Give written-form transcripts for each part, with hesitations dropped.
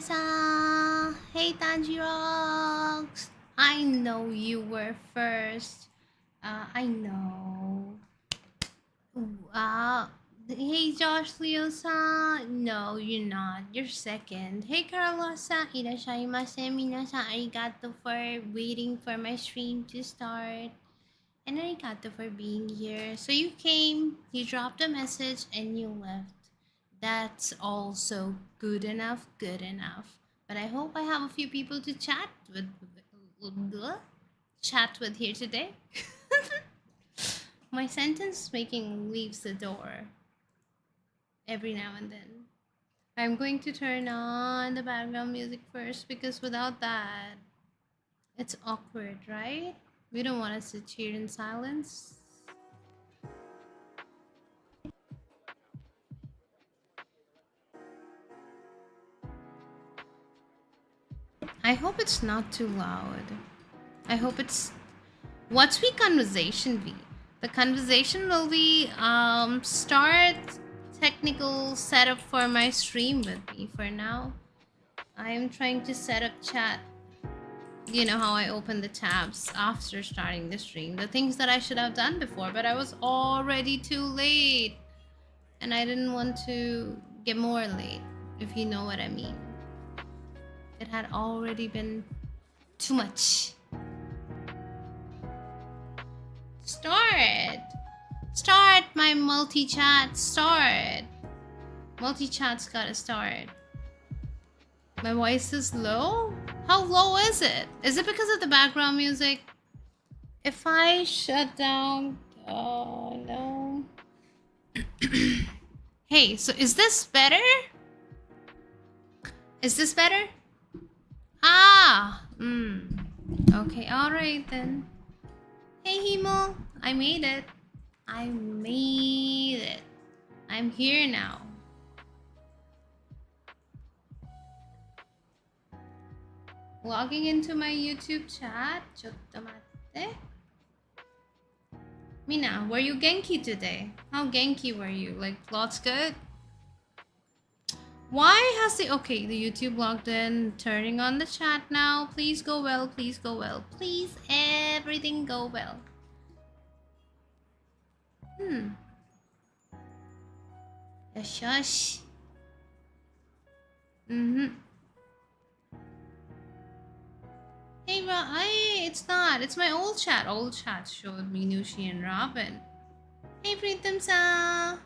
Mina-san! Hey Tanjirox! I know you were first. I know. Uh, hey Josh Leo-san! No, you're not. You're second. Hey Carlos-san! Irashaimase minasan. Arigato for waiting for my stream to start. And arigato for being here. So you came, you dropped a message, and you left. That's also good enough, good enough. But I hope I have a few people to chat with here today. My sentence making leaves the door every now and then. I'm going to turn on the background music first because without that, it's awkward, right? We don't want to sit here in silence. I hope it's not too loud. I hope it's... What's the conversation be? The conversation will be start technical setup for my stream with me for now. I'm trying to set up chat. You know how I open the tabs after starting the stream. The things that I should have done before, but I was already too late. And I didn't want to get more late, if you know what I mean. It had already been too much. Start my multi-chat. Start. Multi-chat's gotta start. My voice is low? How low is it? Is it because of the background music? If I shut down... Oh no. Hey, so is this better? Is this better? Okay, alright then. Hey Himo, I made it. I made it. I'm here now. Logging into my YouTube chat. Chottomatte. Mina, were you Genki today? How Genki were you? Like, lots good? Why has the... Okay, the YouTube logged in. Turning on the chat now. Please go well, please go well. Please, everything go well. Shush. Hey, it's not. It's my old chat. Old chat showed me Nushi and Robin. Hey, Pritam-san.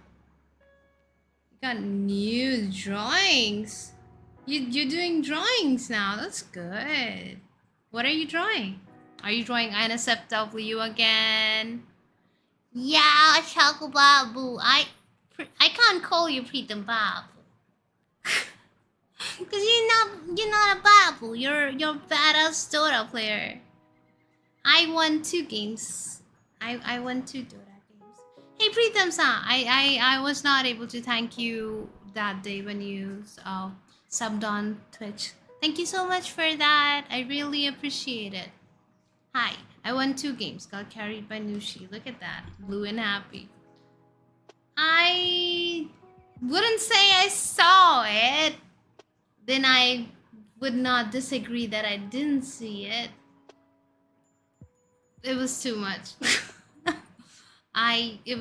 You got new drawings. You're doing drawings now. That's good. What are you drawing? Are you drawing INSFW again? Yeah, Shaku Babu. I can't call you Pritam Babu. Cause you're not a Babu. You're a badass Dota player. I won 2 games. I won 2 Dota games. Hey Pritam-san, I was not able to thank you that day when you subbed on Twitch. Thank you so much for that. I really appreciate it. Hi, I won 2 games. Got carried by Nushi. Look at that. Blue and happy. I wouldn't say I saw it. Then I would not disagree that I didn't see it. It was too much. I am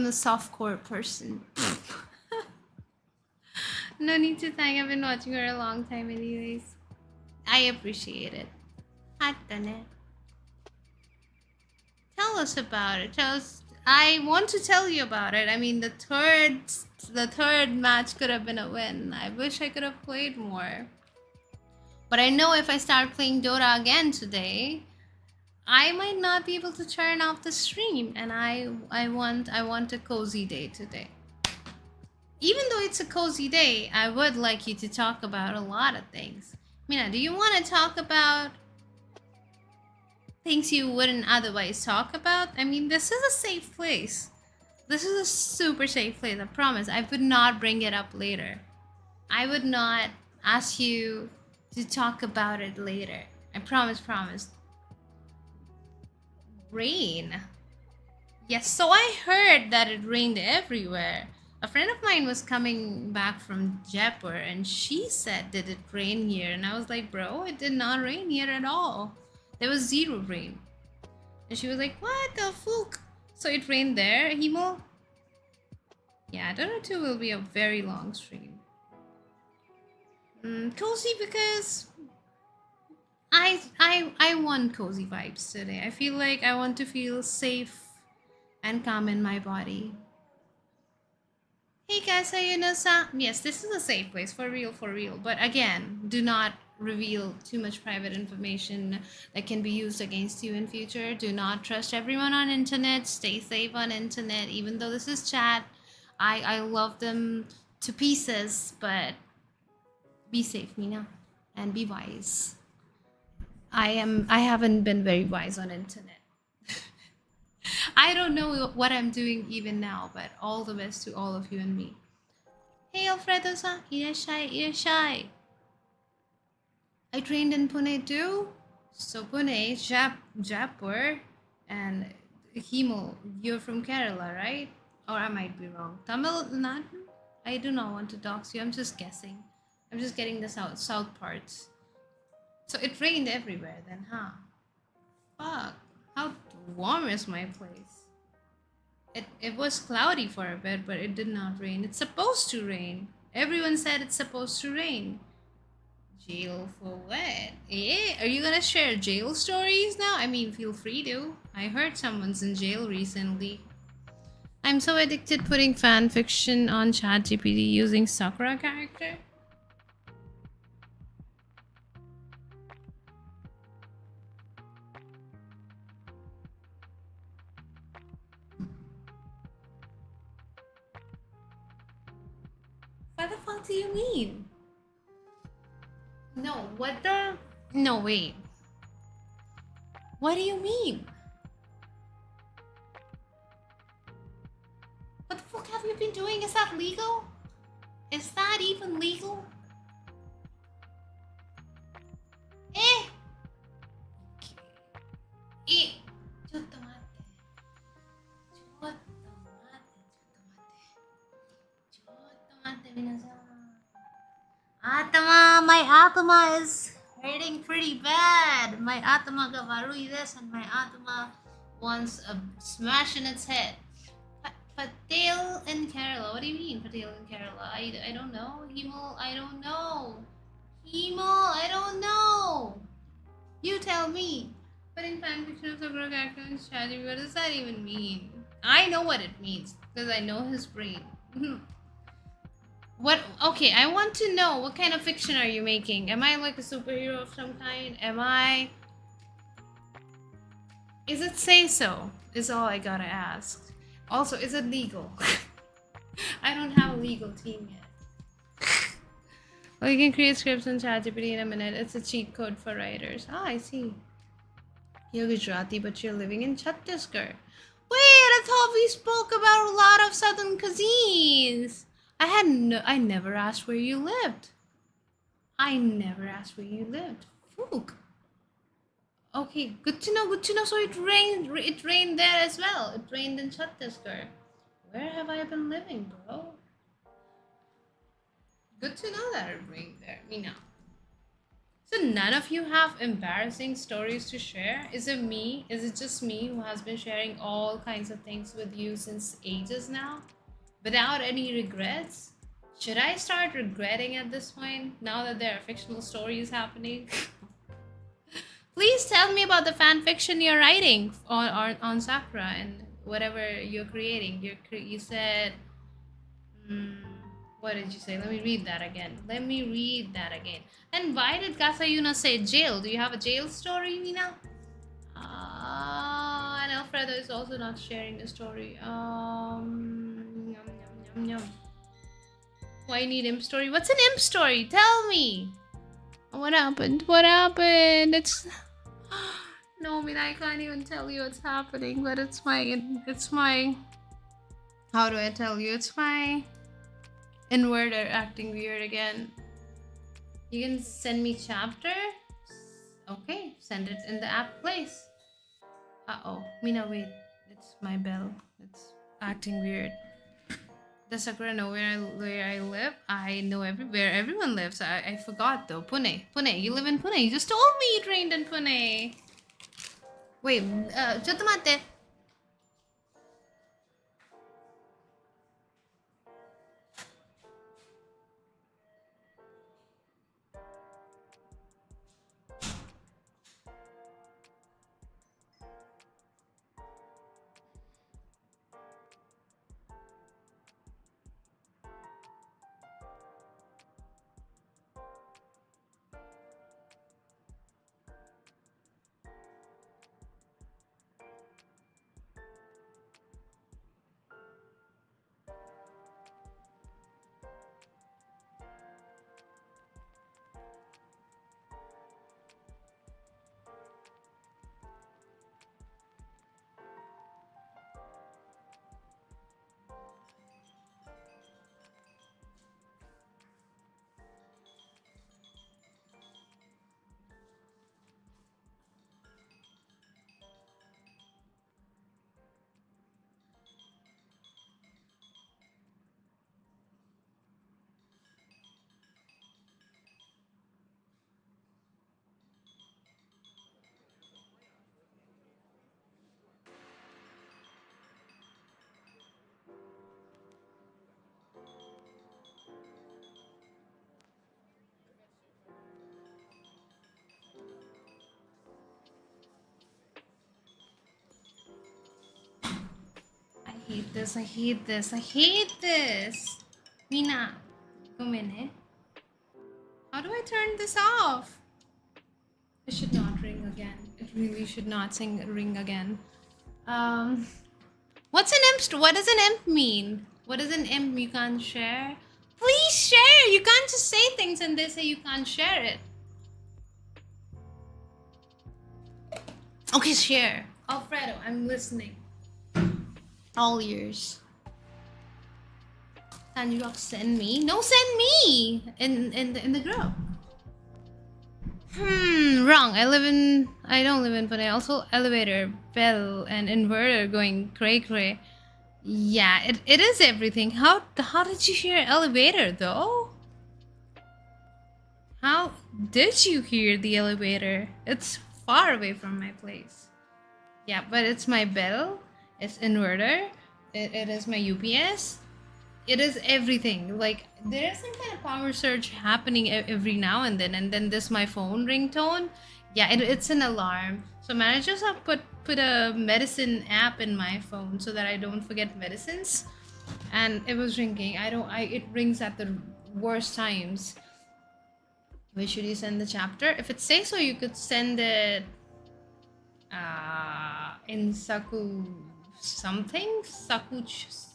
a softcore person. No need to thank. I've been watching her a long time anyways. I appreciate it. Tell us about it. I want to tell you about it. I mean, the third match could have been a win. I wish I could have played more. But I know if I start playing Dota again today, I might not be able to turn off the stream, and I want a cozy day today. Even though it's a cozy day, I would like you to talk about a lot of things. Mina, do you want to talk about things you wouldn't otherwise talk about? I mean, this is a safe place. This is a super safe place, I promise. I would not bring it up later. I would not ask you to talk about it later. I promise. Rain. Yes, so I heard that it rained everywhere. A friend of mine was coming back from Jaipur and she said, "Did it rain here?" And I was like, "Bro, it did not rain here at all. There was zero rain." And she was like, "What the fuck?" So it rained there, Himo? Yeah, Dota 2 will be a very long stream. Cozy because I want cozy vibes today. I feel like I want to feel safe and calm in my body. Hey guys, Sayonasa. Yes, this is a safe place for real, for real. But again, do not reveal too much private information that can be used against you in future. Do not trust everyone on internet. Stay safe on internet. Even though this is chat, I love them to pieces, but be safe, Mina, and be wise. I haven't been very wise on internet. I don't know what I'm doing even now, but all the best to all of you and me. Hey Alfredo-san, irashai, irashai. I trained in Pune too. So Pune, Jaipur, and Himo, you're from Kerala, right? Or I might be wrong. Tamil Nadu? I do not want to dox you. I'm just guessing. I'm just getting the south parts. So it rained everywhere then, huh? Fuck. How warm is my place? It was cloudy for a bit, but it did not rain. It's supposed to rain. Everyone said it's supposed to rain. Jail for what? Eh? Are you gonna share jail stories now? I mean, feel free to. I heard someone's in jail recently. I'm so addicted putting fan fiction on ChatGPT using Sakura character. What the fuck do you mean? No, what the? No, wait. What do you mean? What the fuck have you been doing? Is that legal? Is that even legal? Eh? Eh? ちょっと待って。ちょっと待って。ちょっと待って。皆さん。Atama, my Atama is hurting pretty bad. My Atama got varuides and my Atama wants a smash in its head. Patel in Kerala. What do you mean, Patel in Kerala? I don't know. Himo, I don't know. Himo, I don't know. You tell me. Putting fanfiction of Sakura character in strategy, what does that even mean? I know what it means because I know his brain. What? Okay, I want to know what kind of fiction are you making? Am I like a superhero of some kind? Am I? Is it say so? Is all I gotta ask. Also, is it legal? I don't have a legal team yet. Well, you can create scripts in ChatGPT in a minute. It's a cheat code for writers. Ah, I see. You're Gujarati, but you're living in Chhattisgarh. Wait, I thought we spoke about a lot of southern cuisines. I never asked where you lived. I never asked where you lived. Fook. Okay, good to know, good to know. So it rained there as well. It rained in Chhattisgarh. Where have I been living, bro? Good to know that it rained there. Me now. So none of you have embarrassing stories to share? Is it me? Is it just me who has been sharing all kinds of things with you since ages now? Without any regrets? Should I start regretting at this point, now that there are fictional stories happening? Please tell me about the fan fiction you're writing on Sakura and whatever you're creating. You said... what did you say? Let me read that again. And why did Kasayuna say jail? Do you have a jail story, Mina? And Alfredo is also not sharing the story. Yum, yum, yum, yum. Why need imp story? What's an imp story? Tell me. What happened? What happened? It's... No, Mina, I can't even tell you what's happening, but it's my... How do I tell you? It's my... inverter acting weird again. You can send me chapter? Okay, send it in the app place. Uh-oh. Mina, wait. It's my bell. It's acting weird. Does Sakura know where I live? I know where everyone lives. I forgot though. Pune. Pune. You live in Pune. You just told me you trained in Pune. Wait, ちょっと待って。I hate this. I hate this. I hate this. Mina, come in, eh? How do I turn this off? It should not ring again. It really should not ring again. What's an imp? What does an imp mean? What does an imp? You can't share? Please share! You can't just say things and they say you can't share it. Okay, share. Alfredo, I'm listening. All ears. Can you send me? No, send me in the group. Wrong. I don't live in Pune. Also, elevator, bell, and inverter going cray cray. Yeah, it is everything. How did you hear elevator though? How did you hear the elevator? It's far away from my place. Yeah, but it's my bell. It's inverter. It is my UPS. It is everything. Like there's some kind of power surge happening every now and then this my phone ringtone. Yeah, it's an alarm. So managers have put a medicine app in my phone so that I don't forget medicines. And it was ringing. It rings at the worst times. Where should you send the chapter? If it says so, you could send it in Saku something? Sakuch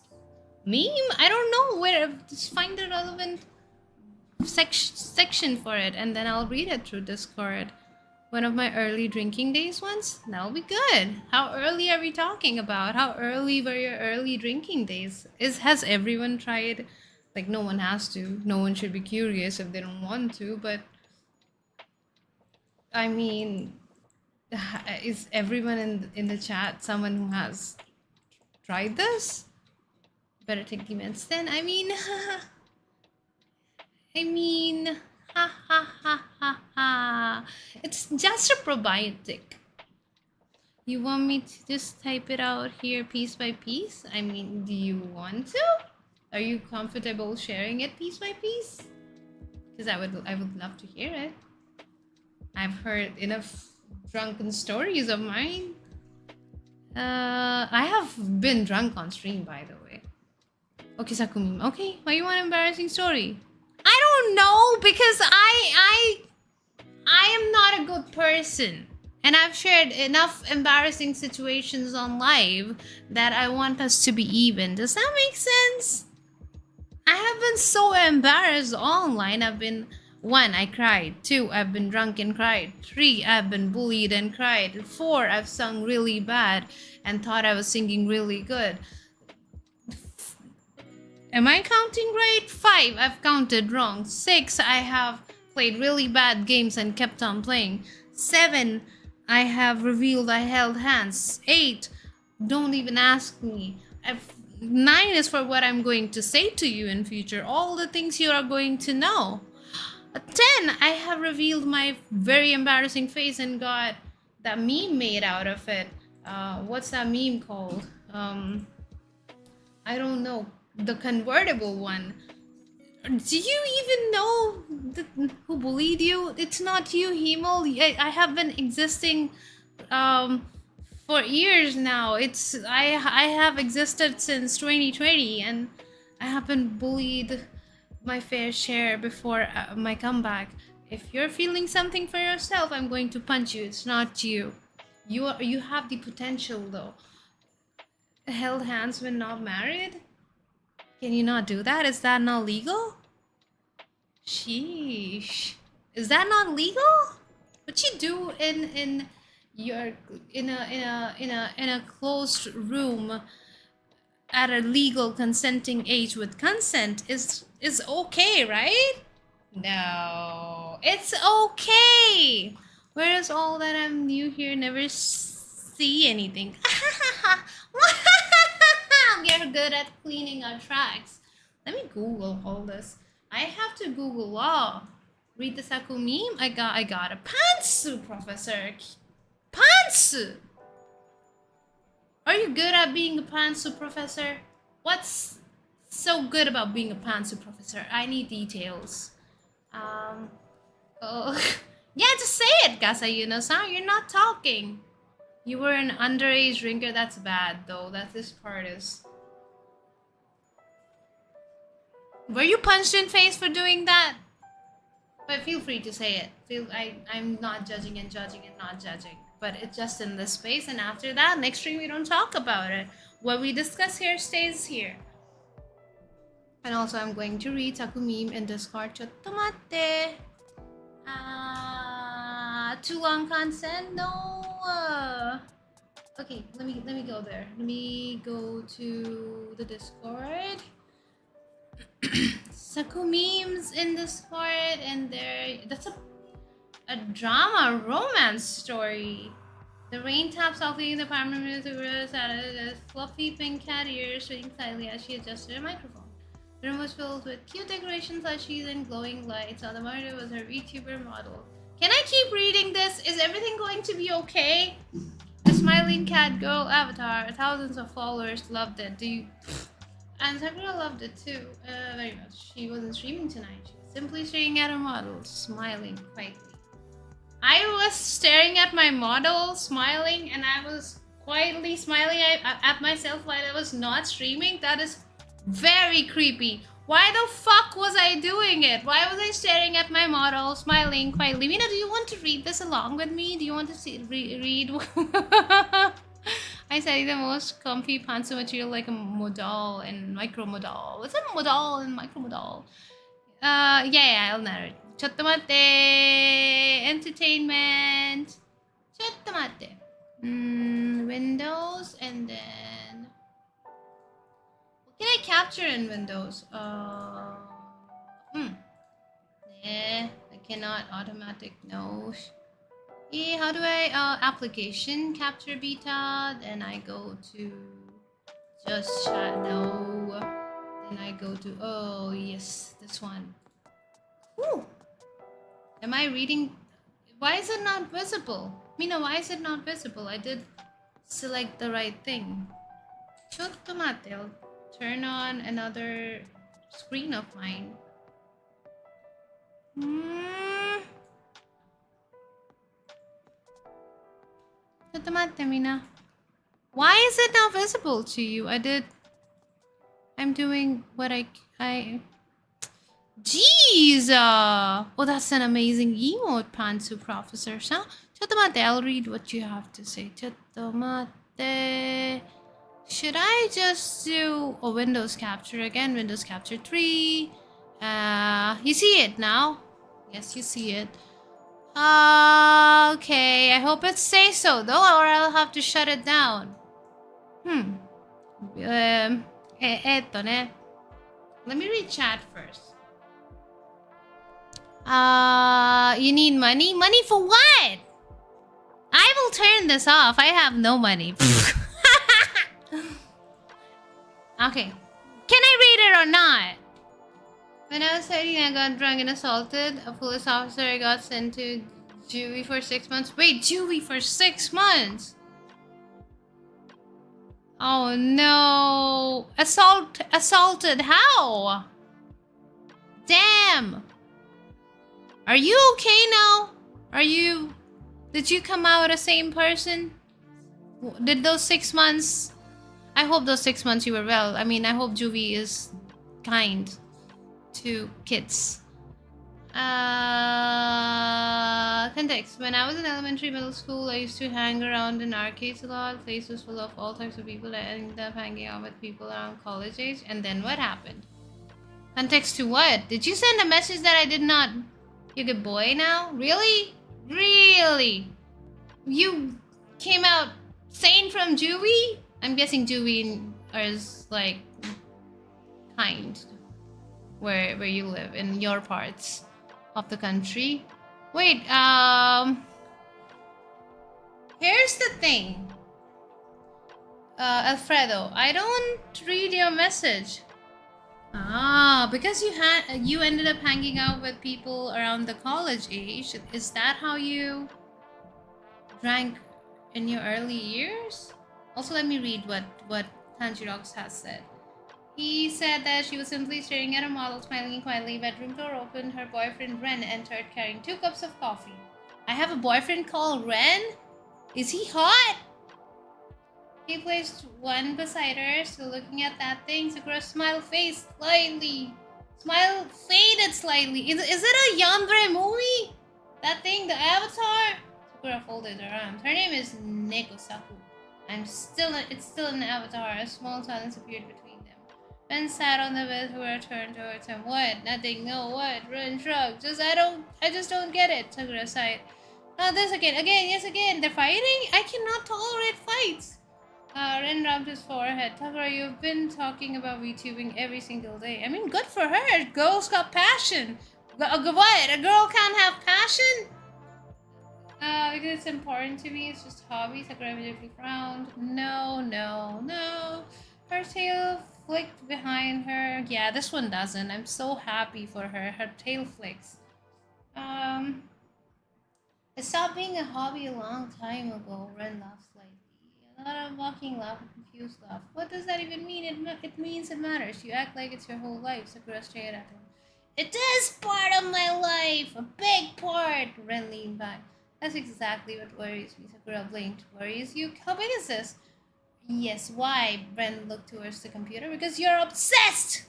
meme? I don't know where. Just find a relevant section for it and then I'll read it through Discord. One of my early drinking days once? That'll be good. How early are we talking about? How early were your early drinking days? Has everyone tried? Like no one has to. No one should be curious if they don't want to, but I mean, is everyone in the chat someone who has tried this? Better take the meds then. I mean, ha ha ha ha ha. It's just a probiotic. You want me to just type it out here piece by piece? I mean, do you want to? Are you comfortable sharing it piece by piece? Because I would love to hear it. I've heard enough drunken stories of mine. I have been drunk on stream, by the way. Okay, Sakumi. Okay, why you want an embarrassing story? I don't know, because I am not a good person. And I've shared enough embarrassing situations on live that I want us to be even. Does that make sense? I have been so embarrassed online. I've been 1, I cried. 2, I've been drunk and cried. 3, I've been bullied and cried. 4, I've sung really bad and thought I was singing really good. Am I counting right? 5, I've counted wrong. 6, I have played really bad games and kept on playing. 7, I have revealed I held hands. 8, don't even ask me. 9 is for what I'm going to say to you in future. All the things you are going to know. 10, I have revealed my very embarrassing face and got that meme made out of it. What's that meme called? I don't know. The convertible one. Do you even know who bullied you? It's not you, Himal. I have been existing for years now. I have existed since 2020 and I have been bullied my fair share before my comeback. If you're feeling something for yourself, I'm going to punch you. It's not you. You have the potential though. Held hands when not married? Can you not do that? Is that not legal? Sheesh. Is that not legal? What you do in a closed room at a legal consenting age with consent is okay, right? No, it's okay. Whereas all that I'm new here never see anything. We're good at cleaning our tracks. Let me Google all this. I have to Google law. Read the Saku meme. I got a pantsu, professor. Pantsu. Are you good at being a pantsu, professor? What's so good about being a pantsu, professor? I need details. Oh, yeah, just say it, Gasayuno-san. You're not talking. You were an underage drinker. That's bad, though. That this part is. Were you punched in face for doing that? But feel free to say it. I'm not judging and not judging. But it's just in this space, and after that, next stream we don't talk about it. What we discuss here stays here. And also, I'm going to read Saku meme in Discord. Chotto matte. Too long consent? No. Okay, let me go there. Let me go to the Discord. Saku memes in Discord, and that's a drama romance story. The rain taps softly in the apartment with a fluffy pink cat ears swinging slightly as she adjusted her microphone. The room was filled with cute decorations, plushies, and glowing lights. On the monitor was her VTuber model. Can I keep reading this? Is everything going to be okay? The smiling cat girl avatar. Thousands of followers loved it. And Sakura loved it too, very much. She wasn't streaming tonight. She was simply staring at her model, smiling quietly. I was staring at my model, smiling, and I was quietly smiling at myself while I was not streaming. That is very creepy. Why the fuck was I doing it? Why was I staring at my model, smiling quietly? Mina, do you want to read this along with me? Do you want to read? I study the most comfy pantsu material like a modal and micro modal. What's a modal and micro modal? Yeah, I'll narrate. Chotto matte. Entertainment. Chotto matte. Windows, and then what can I capture in Windows? I cannot automatic no. Yeah, how do I application capture beta? Then I go to just chat no. Then I go to oh yes, this one. Woo! Am I reading? Why is it not visible? Mina, why is it not visible? I did select the right thing. Chotto matte, I'll turn on another screen of mine. Chotto matte, Mina. Why is it not visible to you? I'm doing what I Jeez! Oh, that's an amazing emote, Pantsu Professor. Huh? Chotto matte, I'll read what you have to say. Chotto matte. Should I just do a Windows capture again? Windows capture 3. You see it now? Yes, you see it. Okay, I hope it stays so though, or I'll have to shut it down. Eto ne. Let me read chat first. You need money? Money for what? I will turn this off. I have no money. Okay. Can I read it or not? When I was 13, I got drunk and assaulted a police officer. I got sent to juvie for 6 months. Wait, juvie for 6 months? Oh no. Assaulted how? Damn. Are you okay now? Did you come out a same person? Did those 6 months... I hope those 6 months you were well. I mean, I hope juvie is kind to kids. Context. When I was in middle school, I used to hang around in arcades a lot. Place was full of all types of people. I ended up hanging out with people around college age. And then what happened? Context to what? Did you send a message that I did not... You good boy now? Really? Really? You came out sane from juvie? I'm guessing juvie is like kind where you live in your parts of the country. Wait, here's the thing. Alfredo, I don't read your message. Ah, because you ended up hanging out with people around the college age. Is that how you drank in your early years? Also, let me read what Tanjirox has said. He said that she was simply staring at a model, smiling quietly. Bedroom door opened. Her boyfriend Ren entered, carrying 2 cups of coffee. I have a boyfriend called Ren? Is he hot? He placed one beside her, still looking at that thing. Sakura smiled faded slightly. Is it a yandere movie? That thing, the avatar? Sakura folded her arms. Her name is Nekosaku. It's still an avatar. A small silence appeared between them. Ben sat on the bed, Sakura turned towards him. What? Nothing, no, what? Ren shrugged. I just don't get it. Sakura sighed. Oh, this again, yes again. They're fighting? I cannot tolerate fights. Ren rubbed his forehead. Sakura, you've been talking about VTubing every single day. I mean, good for her. Girl's got passion. What? A girl can't have passion? Because it's important to me. It's just a hobby. Sakura immediately frowned. No. Her tail flicked behind her. Yeah, this one doesn't. I'm so happy for her. Her tail flicks. It stopped being a hobby a long time ago. Ren laughed slightly. Not a mocking laugh, a confused laugh. What does that even mean? It means it matters. You act like it's your whole life. Sakura stared at him. It is part of my life! A big part! Ren leaned back. That's exactly what worries me. Sakura blinked. Worries you? How big is this? Yes, why? Ren looked towards the computer. Because you're obsessed!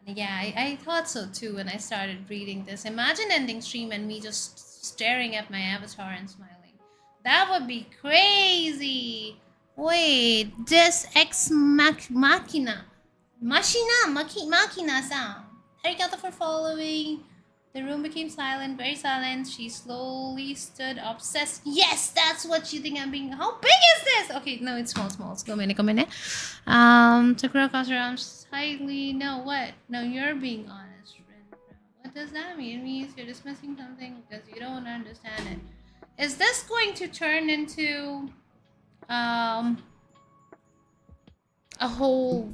And yeah, I thought so too when I started reading this. Imagine ending stream and me just staring at my avatar and smiling. That would be crazy! Wait, this machina. Machina-san. Arigato for following. The room became silent, very silent. She slowly stood obsessed. Yes, that's what you think I'm being. How big is this? Okay, no, it's small. Go minute. Sakura crossed her arms tightly. No, what? No, you're being honest, Ren. What does that mean? It means you're dismissing something because you don't understand it. Is this going to turn into a whole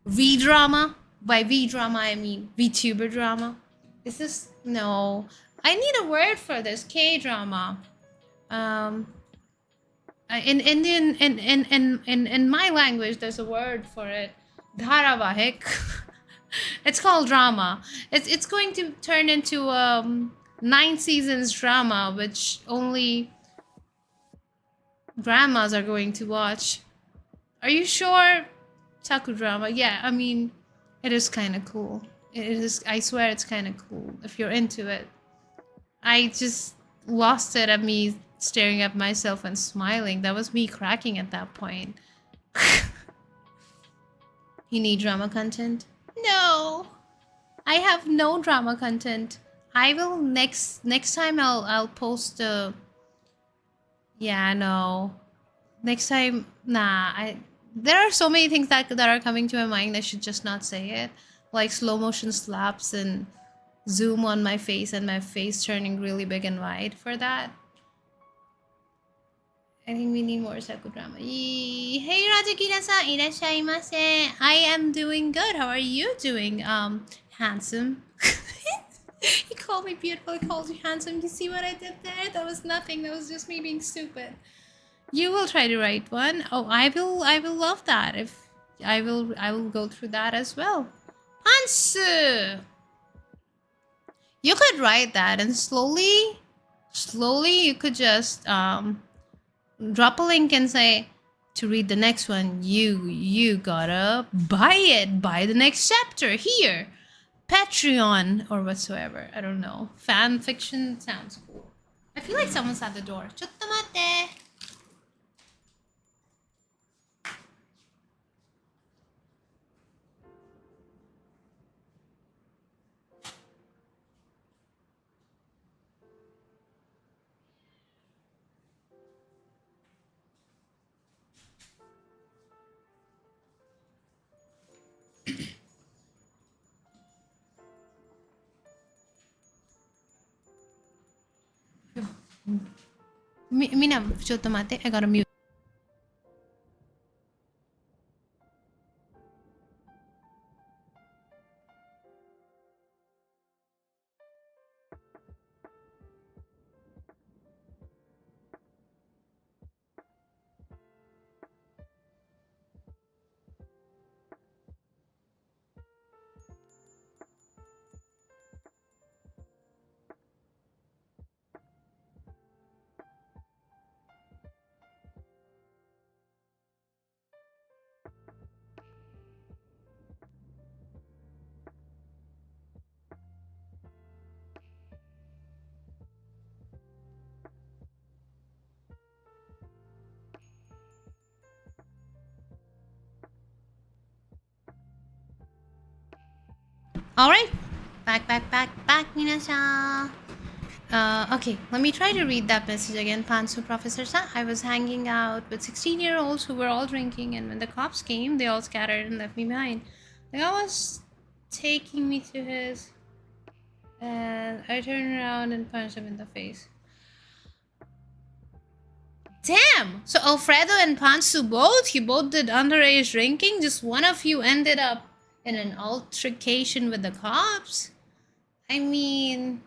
V-drama? By V-drama, I mean VTuber drama. Is this... No. I need a word for this. K-drama. In Indian... In my language, there's a word for it. Dharavahik. It's called drama. It's going to turn into 9 seasons drama, which only grandmas are going to watch. Are you sure? Taku drama. Yeah, I mean... It is kind of cool. It is. I swear it's kind of cool if you're into it. I just lost it at me staring at myself and smiling. That was me cracking at that point. You need drama content? No. I have no drama content. I will next time I'll post a... Yeah, no. Next time, nah, there are so many things that are coming to my mind. I should just not say it. Like slow motion slaps and zoom on my face and my face turning really big and wide for that. I think we need more psychodrama. Hey Rajakina-san, irashaimase. I am doing good. How are you doing? Handsome. He called me beautiful. He called you handsome. You see what I did there? That was nothing. That was just me being stupid. You will try to write one. Oh, I will love that. If I will go through that as well. Hansu. You could write that and slowly you could just drop a link and say, to read the next one, you gotta buy it. Buy the next chapter here. Patreon or whatsoever. I don't know. Fan fiction sounds cool. I feel like someone's at the door. Chottomate. Mina, chottomate. I gotta mute. Alright. Back, Mina-san. Okay, let me try to read that message again. Pansu Professor-san, I was hanging out with 16-year-olds who were all drinking, and when the cops came, they all scattered and left me behind. The guy was taking me to his... and I turned around and punched him in the face. Damn! So Alfredo and Pansu both? You both did underage drinking? Just one of you ended up in an altercation with the cops? I mean...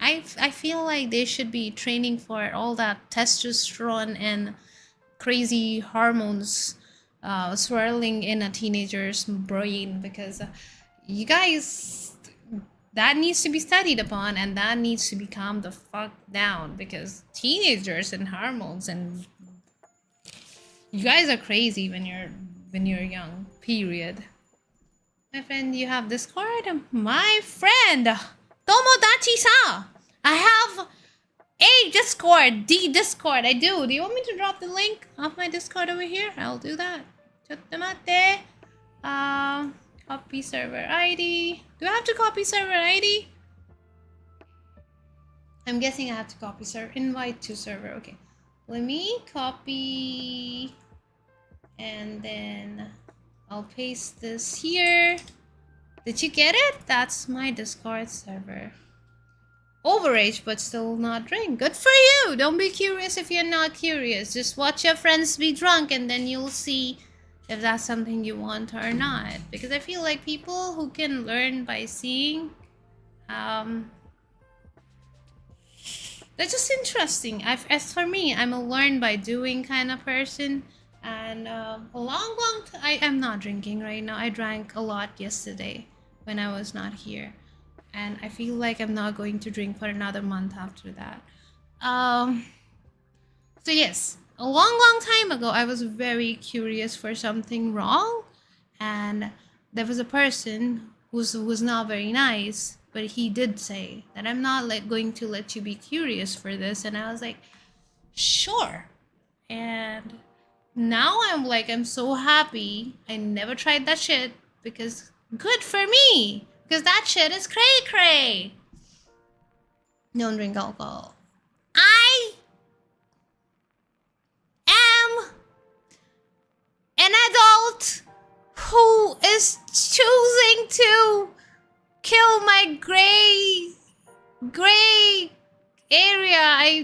I feel like they should be training for all that testosterone and crazy hormones swirling in a teenager's brain, because you guys, that needs to be studied upon, and that needs to be calmed the fuck down, because teenagers and hormones, and you guys are crazy when you're young, period. My friend, you have Discord? My friend! Tomodachi-san! I have a Discord! Discord, I do. Do you want me to drop the link of my Discord over here? I'll do that. Chottomate. Copy server ID. Do I have to copy server ID? I'm guessing I have to copy server. Invite to server. Okay. Let me copy. And then I'll paste this here. Did you get it? That's my Discord server. Overage, but still not drink. Good for you! Don't be curious if you're not curious. Just watch your friends be drunk and then you'll see if that's something you want or not. Because I feel like people who can learn by seeing, they're just interesting. As for me, I'm a learn by doing kind of person. And a long time, I am not drinking right now. I drank a lot yesterday when I was not here. And I feel like I'm not going to drink for another month after that. So yes, a long time ago, I was very curious for something wrong. And there was a person who was not very nice, but he did say that I'm not going to let you be curious for this. And I was like, sure. And now I'm so happy I never tried that shit, because good for me, because that shit is cray cray. Don't drink alcohol. I am an adult who is choosing to kill my gray area.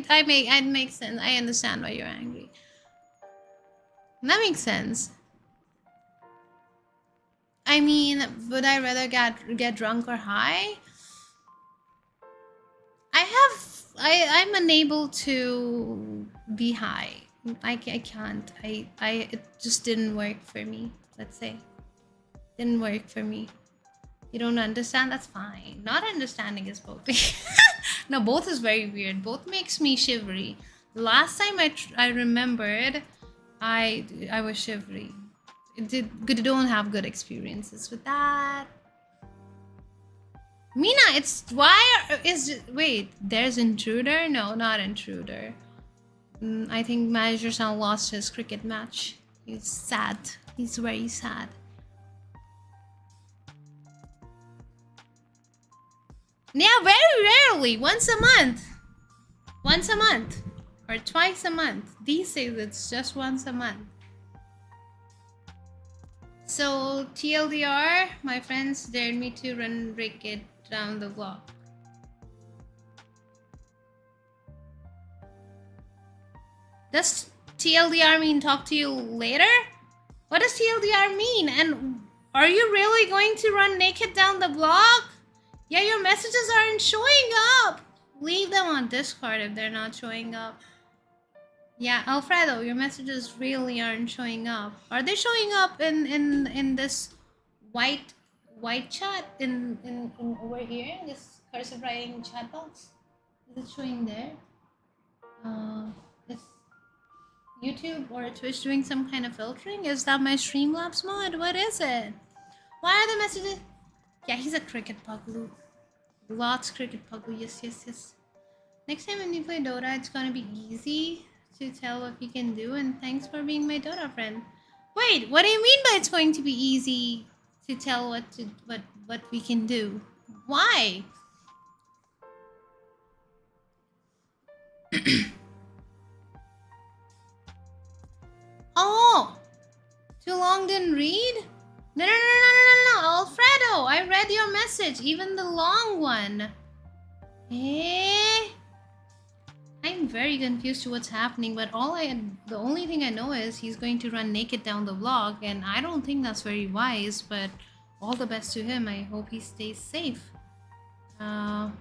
I make sense. I understand why you're angry. That makes sense. I mean, would I rather get drunk or high? I'm unable to be high. I can't. It just didn't work for me. Let's say, didn't work for me. You don't understand? That's fine. Not understanding is both. No, both is very weird. Both makes me shivery. The last time I remembered, I was shivery. Don't have good experiences with that. Mina, it's wait, there's intruder? No, not intruder. I think Manager San lost his cricket match. He's sad. He's very sad. Yeah, very rarely. Once a month. Once a month. Or twice a month. These days it's just once a month. So TLDR, my friends dared me to run cricket down the block. Does TLDR mean talk to you later? What does TLDR mean? And are you really going to run naked down the block? Yeah, your messages aren't showing up. Leave them on Discord if they're not showing up. Yeah, Alfredo, your messages really aren't showing up. Are they showing up in this white chat in over here in this cursive writing chat box? Is it showing there? Is YouTube or Twitch doing some kind of filtering? Is that my Streamlabs mod? What is it? Why are the messages? Yeah, he's a cricket puglu. Lots cricket puglu. Yes. Next time when you play Dota, it's gonna be easy to tell what you can do. And thanks for being my Dota friend. Wait, what do you mean by it's going to be easy to tell what we can do? Why? Oh, too long didn't read? No, Alfredo, I read your message, even the long one. Eh? I'm very confused to what's happening, but the only thing I know is he's going to run naked down the block, and I don't think that's very wise, but all the best to him. I hope he stays safe. I'm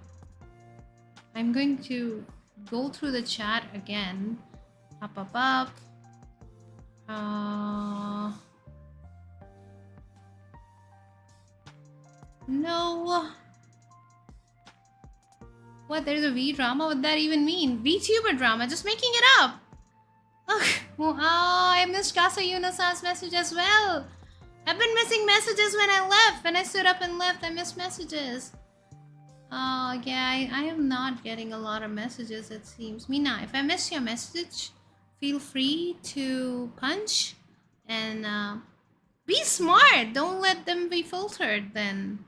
going to go through the chat again. Up. No. What? There's a V drama? What that even mean? VTuber drama? Just making it up. Oh, I missed Casa Yunasa's message as well. I've been missing messages when I left. When I stood up and left, I missed messages. Oh, yeah, I am not getting a lot of messages, it seems. Mina, if I miss your message, feel free to punch and be smart. Don't let them be filtered then.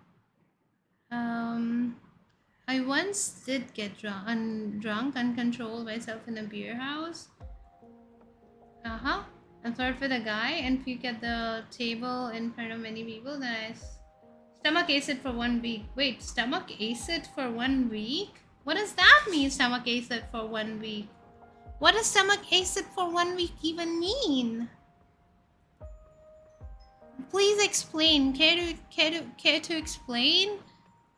I once did get drunk uncontrolled myself in a beer house. And flirt with a guy and puke at the table in front of many people. Then I stomach acid for 1 week. Wait, stomach acid for 1 week? What does that mean, stomach acid for 1 week? What does stomach acid for 1 week even mean? Please explain. Care to explain?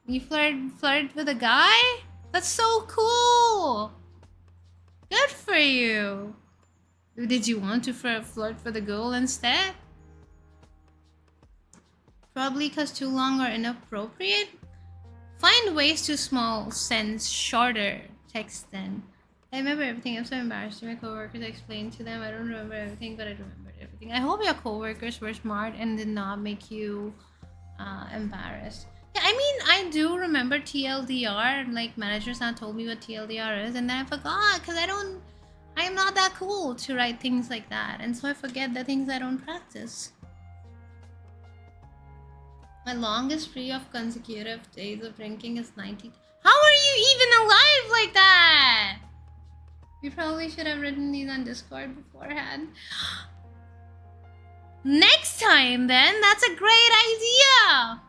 You flirt with a guy? That's so cool. Good for you. Did you want to flirt with a girl instead? Probably because too long or inappropriate. Find ways to small sense shorter text then. I remember everything. I'm so embarrassed to my coworkers. I explained to them. I don't remember everything, but I remembered everything. I hope your coworkers were smart and did not make you embarrassed. Yeah, I mean, I do remember TLDR. Like, managers now told me what TLDR is, and then I forgot because I am not that cool to write things like that, and so I forget the things I don't practice. My longest streak of consecutive days of drinking is 90. How are you even alive like that? We probably should have written these on Discord beforehand. Next time, then. That's a great idea.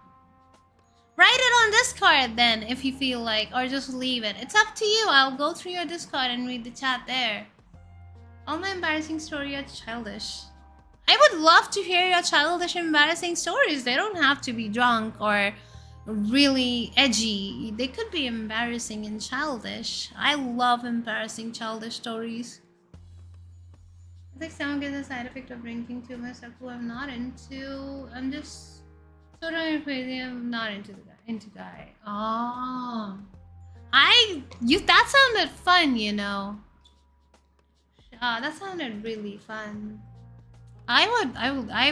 Write it on Discord then if you feel like, or just leave it. It's up to you. I'll go through your Discord and read the chat there. All my embarrassing stories are childish. I would love to hear your childish embarrassing stories. They don't have to be drunk or really edgy. They could be embarrassing and childish. I love embarrassing childish stories. I think someone gets a side effect of drinking too much who I'm not into. I'm just so drunk and crazy. I'm not into guy. Oh. That sounded fun, you know. That sounded really fun. I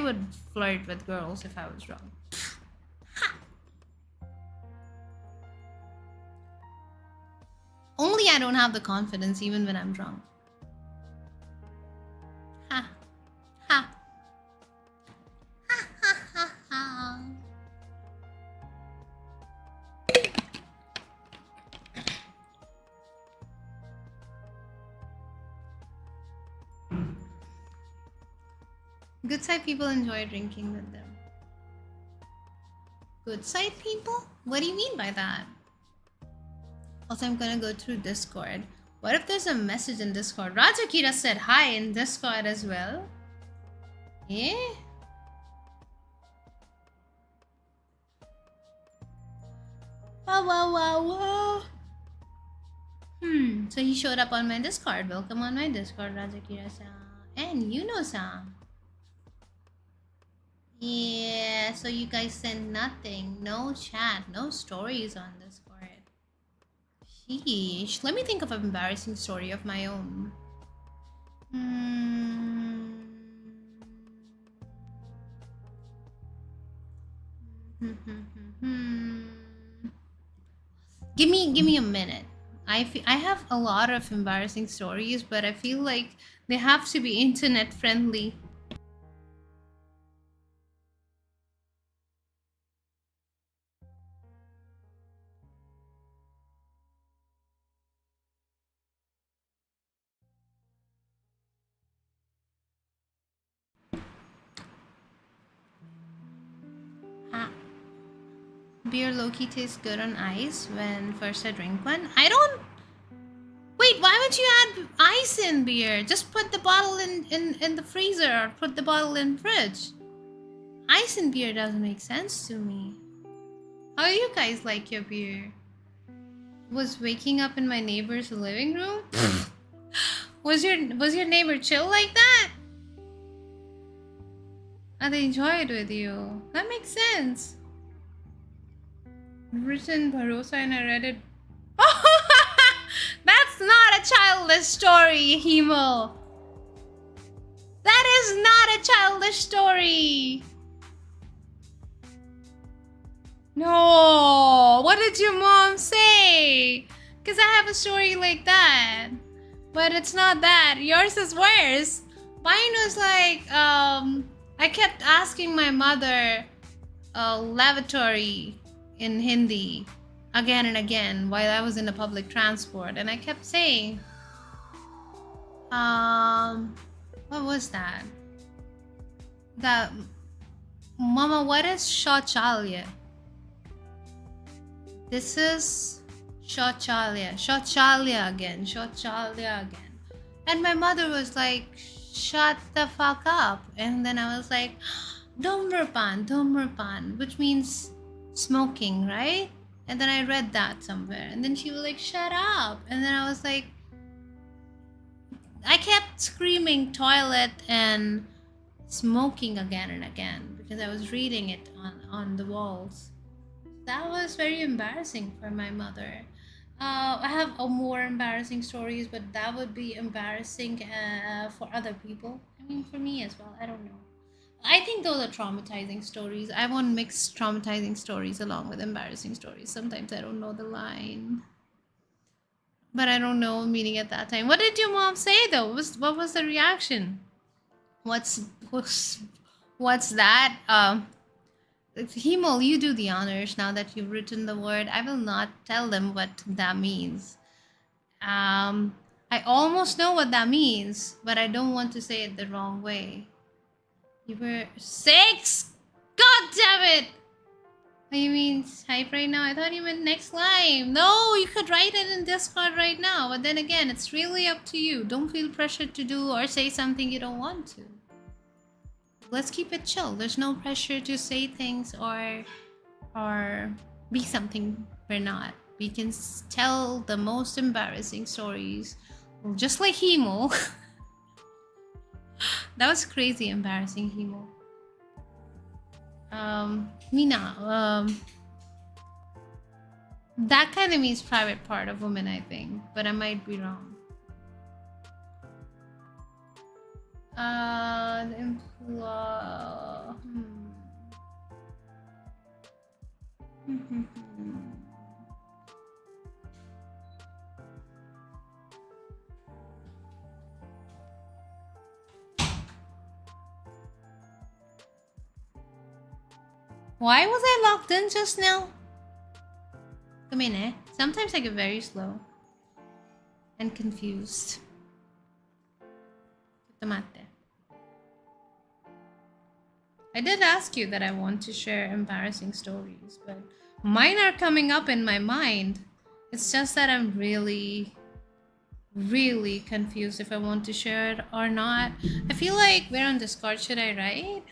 would flirt with girls if I was drunk. Only I don't have the confidence even when I'm drunk. Ha. Ha. Ha ha ha ha. Good side people enjoy drinking with them. Good side people? What do you mean by that? Also, I'm gonna go through Discord. What if there's a message in Discord? Rajakira said hi in Discord as well. Yeah? Wow, wow, wow, wow. So he showed up on my Discord. Welcome on my Discord, Rajakira-san. And Yuno-san. Yeah, so you guys send nothing. No chat, no stories on Discord. Sheesh. Let me think of an embarrassing story of my own. Give me a minute. I have a lot of embarrassing stories, but I feel like they have to be internet friendly. Beer low-key tastes good on ice when first I drink one. I don't... Wait, why would you add ice in beer? Just put the bottle in the freezer or put the bottle in fridge. Ice in beer doesn't make sense to me. How do you guys like your beer? Was waking up in my neighbor's living room? Was your neighbor chill like that? And they enjoyed with you. That makes sense. Written Bharosa and I read it. That's not a childish story, Himo. That is not a childish story. No. What did your mom say? Because I have a story like that. But it's not that. Yours is worse. Mine was like, I kept asking my mother lavatory in Hindi again and again while I was in a public transport, and I kept saying, what was that? That, Mama, what is Shauchalya? This is Shauchalya. Shauchalya again. Shauchalya again. And my mother was like, shut the fuck up. And then I was like, Dhumrapan, which means smoking, right? And then I read that somewhere. And then she was like, shut up. And then I was like, I kept screaming toilet and smoking again and again because I was reading it on the walls. That was very embarrassing for my mother. I have more embarrassing stories, but that would be embarrassing for other people. I mean, for me as well. I don't know. I think those are traumatizing stories. I want mixed traumatizing stories along with embarrassing stories. Sometimes I don't know the line. But I don't know meaning at that time. What did your mom say though? What was the reaction? What's that? Himol, you do the honors now that you've written the word. I will not tell them what that means. I almost know what that means, but I don't want to say it the wrong way. You were 6? God damn it! Oh, you mean type right now? I thought you meant next live. No, you could write it in Discord right now. But then again, it's really up to you. Don't feel pressured to do or say something you don't want to. Let's keep it chill. There's no pressure to say things or be something we're not. We can tell the most embarrassing stories, just like Hemo. That was crazy embarrassing, Hemo. Mina, that kind of means private part of women, I think, but I might be wrong. Why was I locked in just now? Come in, eh? Sometimes I get very slow and confused. Tomate. I did ask you that I want to share embarrassing stories, but mine are coming up in my mind. It's just that I'm really confused if I want to share it or not. I feel like we're on Discord. Should I write?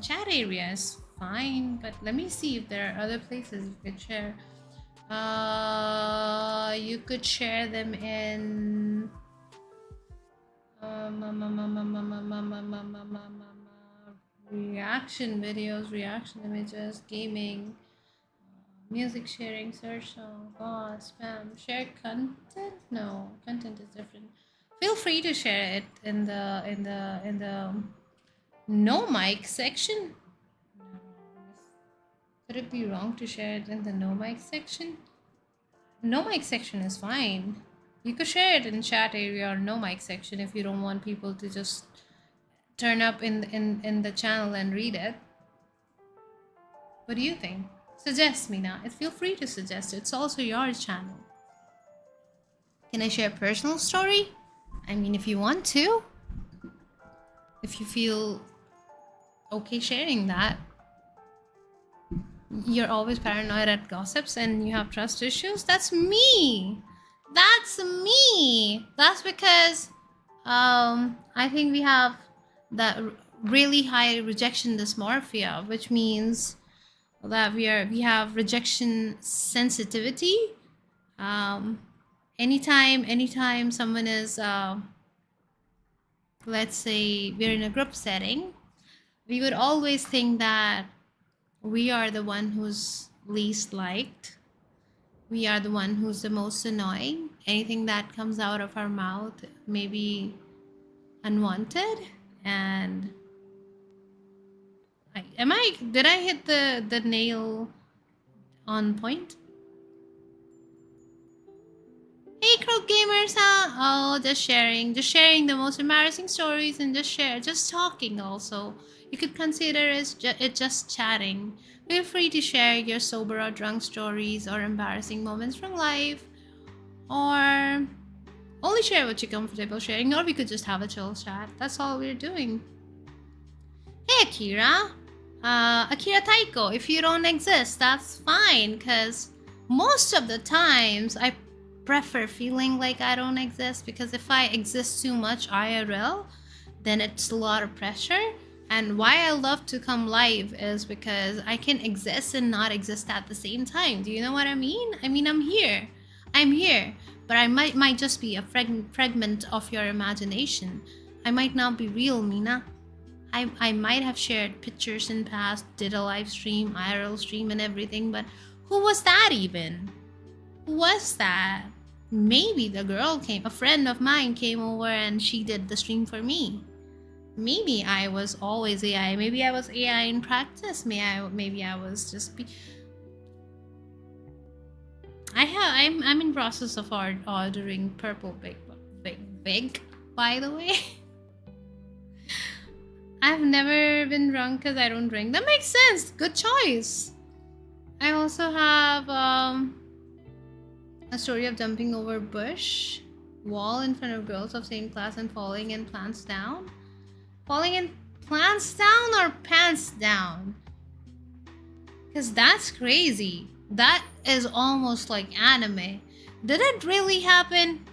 Chat area is fine, but let me see if there are other places you could share. You could share them in reaction videos, reaction images, gaming, music sharing, search song, spam, share content. No, content is different. Feel free to share it in the no mic section. Could it be wrong to share it in the no mic section? No mic section is fine. You could share it in chat area or no mic section if you don't want people to just turn up in the channel and read it. What do you think? Suggest, Mina. Feel free to suggest. It's also your channel. Can I share a personal story? I mean, if you want to. If you feel okay sharing that. You're always paranoid at gossips and you have trust issues. That's me. That's me. That's because I think we have that really high rejection dysmorphia, which means that we have rejection sensitivity. Anytime someone is let's say we're in a group setting, we would always think that we are the one who's least liked. We are the one who's the most annoying. Anything that comes out of our mouth may be unwanted. And did I hit the nail on point? Hey, Crow Gamers, huh? Oh, just sharing the most embarrassing stories and just talking also. You could consider it just chatting. Feel free to share your sober or drunk stories or embarrassing moments from life. Or only share what you're comfortable sharing, or we could just have a chill chat. That's all we're doing. Hey, Akira. Akira Taiko, if you don't exist, that's fine, because most of the times I prefer feeling like I don't exist, because if I exist too much IRL, then it's a lot of pressure. And why I love to come live is because I can exist and not exist at the same time. Do you know what I mean? I mean, I'm here, but I might just be a fragment of your imagination. I might not be real, Mina. I might have shared pictures in past, did a live stream, IRL stream and everything, but who was that even? Who was that? Maybe a friend of mine came over and she did the stream for me. Maybe I was always AI. Maybe I was AI in practice. Maybe I was just I'm in process of ordering purple big, by the way. I've never been drunk because I don't drink. That makes sense. Good choice. I also have a story of jumping over bush wall in front of girls of same class and falling and plants down. Falling and Plants down or pants down? Because that's crazy. That is almost like anime. Did it really happen?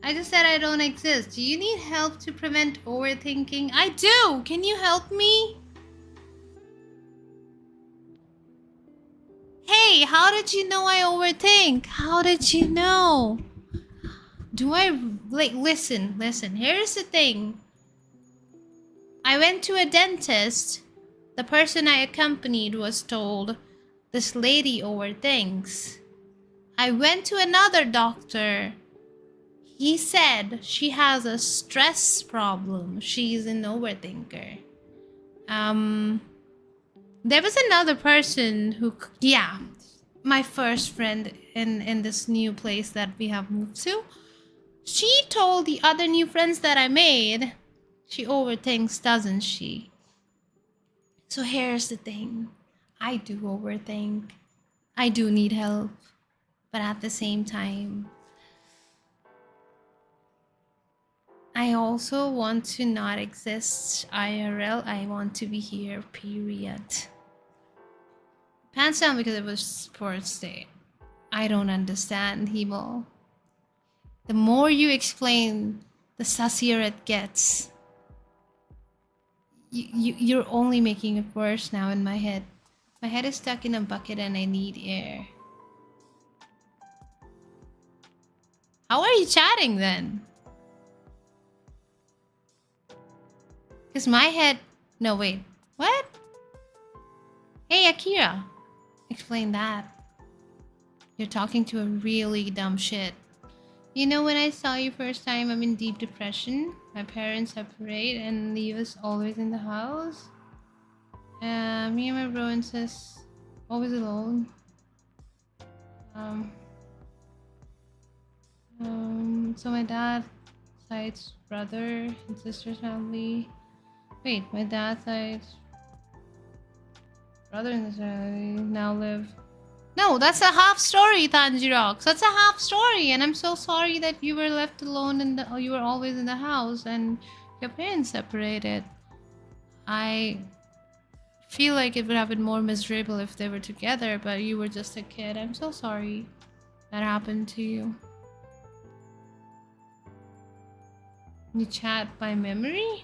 I just said I don't exist. Do you need help to prevent overthinking? I do! Can you help me? Hey, how did you know I overthink? How did you know? Do I... Like, listen. Here's the thing. I went to a dentist. The person I accompanied was told, this lady overthinks. I went to another doctor. He said she has a stress problem. She's an overthinker. There was another person who, yeah, my first friend in this new place that we have moved to. She told the other new friends that I made, she overthinks, doesn't she? So here's the thing. I do overthink. I do need help. But at the same time, I also want to not exist IRL. I want to be here, period. Pants down because it was sports day. I don't understand, Hebo. The more you explain, the sussier it gets. You're only making it worse now in my head. My head is stuck in a bucket and I need air. How are you chatting then? Because my head... No, wait. What? Hey, Akira. Explain that. You're talking to a really dumb shit. You know, when I saw you first time, I'm in deep depression. My parents separate and leave us always in the house. Me and my bro and sis always alone. So my dad side's brother and sister's family. Wait, my dad's side's brother and sister now live. No, that's a half story, Tanjirox. That's a half story, and I'm so sorry that you were left alone and you were always in the house and your parents separated. I feel like it would have been more miserable if they were together, but you were just a kid. I'm so sorry that happened to you. You chat by memory?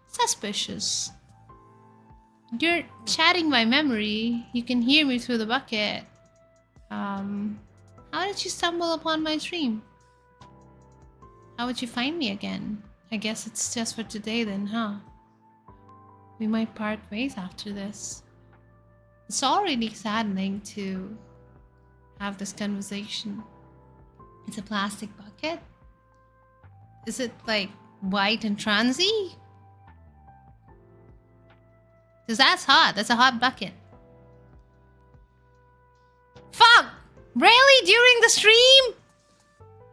Suspicious. You're chatting by memory. You can hear me through the bucket. How did you stumble upon my stream? How would you find me again? I guess it's just for today then, huh? We might part ways after this. It's already saddening to have this conversation. It's a plastic bucket? Is it like white and transy? Because that's hot. That's a hot bucket. Fuck! Really? During the stream?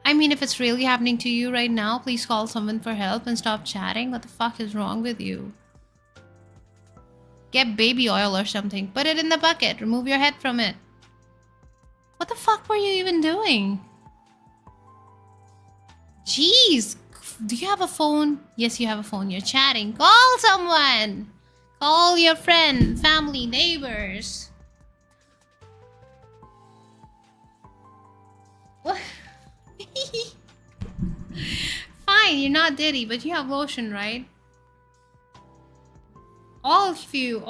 I mean, if it's really happening to you right now, please call someone for help and stop chatting. What the fuck is wrong with you? Get baby oil or something. Put it in the bucket. Remove your head from it. What the fuck were you even doing? Jeez. Do you have a phone? Yes, you have a phone. You're chatting. Call someone. Call your friend, family, neighbors. What? Fine, you're not Diddy, but you have lotion, right? All of you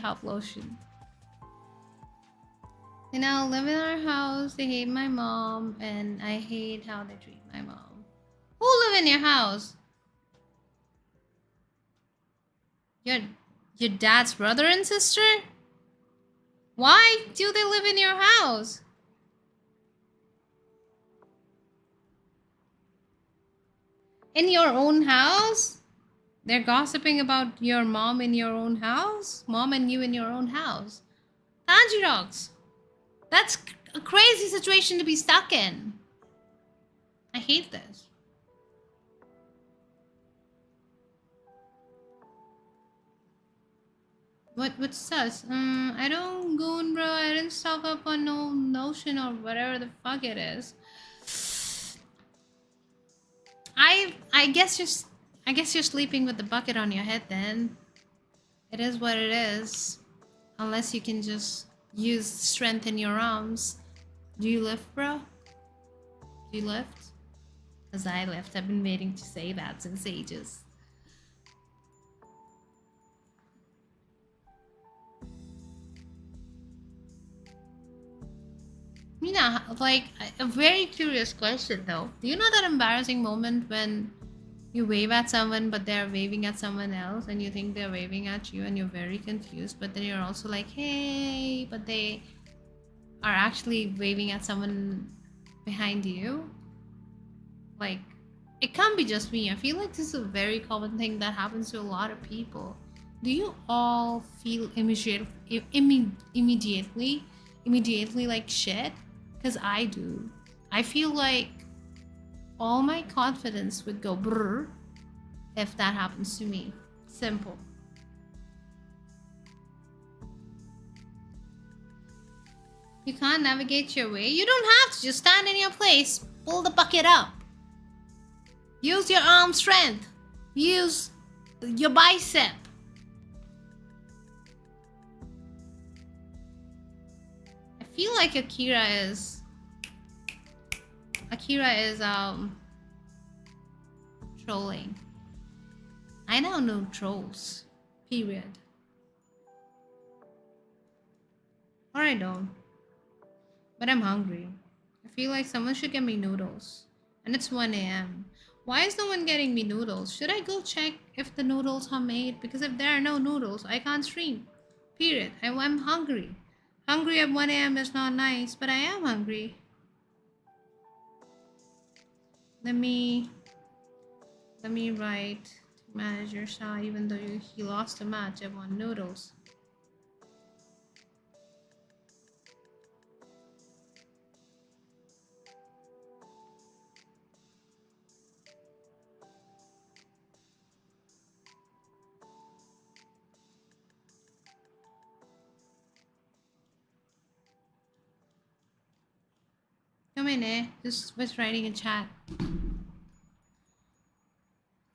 have lotion. They now live in our house. They hate my mom, and I hate how they treat my mom. Who live in your house? Your dad's brother and sister? Why do they live in your house? In your own house? They're gossiping about your mom in your own house? Mom and you in your own house? Tanjirox, that's a crazy situation to be stuck in. I hate this. What's sus? I don't go on, bro. I didn't stock up on no notion or whatever the fuck it is. I guess you're sleeping with the bucket on your head then. It is what it is. Unless you can just use strength in your arms. Do you lift, bro? Do you lift? Because I lift. I've been waiting to say that since ages. You know, like, a very curious question though. Do you know that embarrassing moment when you wave at someone but they're waving at someone else and you think they're waving at you and you're very confused, but then you're also like, hey, but they are actually waving at someone behind you? Like, it can't be just me. I feel like this is a very common thing that happens to a lot of people. Do you all feel immediately like shit? Because I do. I feel like all my confidence would go brr if that happens to me. Simple. You can't navigate your way? You don't have to. Just stand in your place. Pull the bucket up. Use your arm strength. Use your bicep. I feel like Akira is trolling. I now know trolls. Period. Or I don't. But I'm hungry. I feel like someone should get me noodles. And it's 1 a.m. Why is no one getting me noodles? Should I go check if the noodles are made? Because if there are no noodles, I can't stream. Period. I'm hungry. Hungry at 1 a.m. is not nice, but I am hungry. Let me write to manager Shah, even though he lost a match. I want noodles. Come in, eh? Just was writing a chat.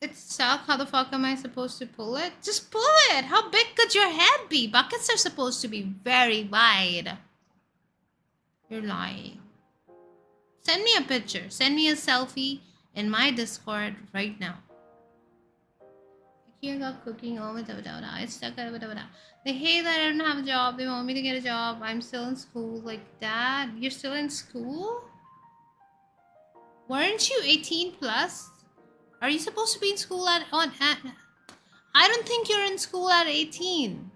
It's stuck. How the fuck am I supposed to pull it? Just pull it! How big could your head be? Buckets are supposed to be very wide. You're lying. Send me a picture. Send me a selfie in my Discord right now. Here got cooking. Oh, it's stuck. They hate that I don't have a job. They want me to get a job. I'm still in school. Like, Dad, you're still in school? Weren't you 18 plus? Are you supposed to be in school at I don't think you're in school at 18.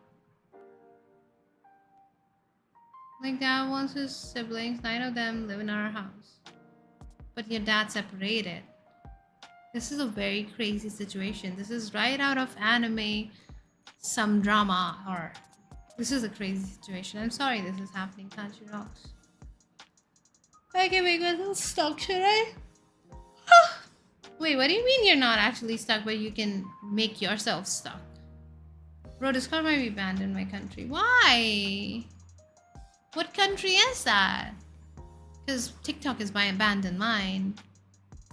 Like, Dad wants his siblings. 9 of them live in our house. But your dad separated. This is a very crazy situation. This is right out of anime, some drama, or this is a crazy situation. I'm sorry this is happening. Can't you rocks? I can make myself stuck, should I? Wait, what do you mean you're not actually stuck, but you can make yourself stuck? Bro, Discord might be banned in my country. Why? What country is that? Because TikTok is banned in mine.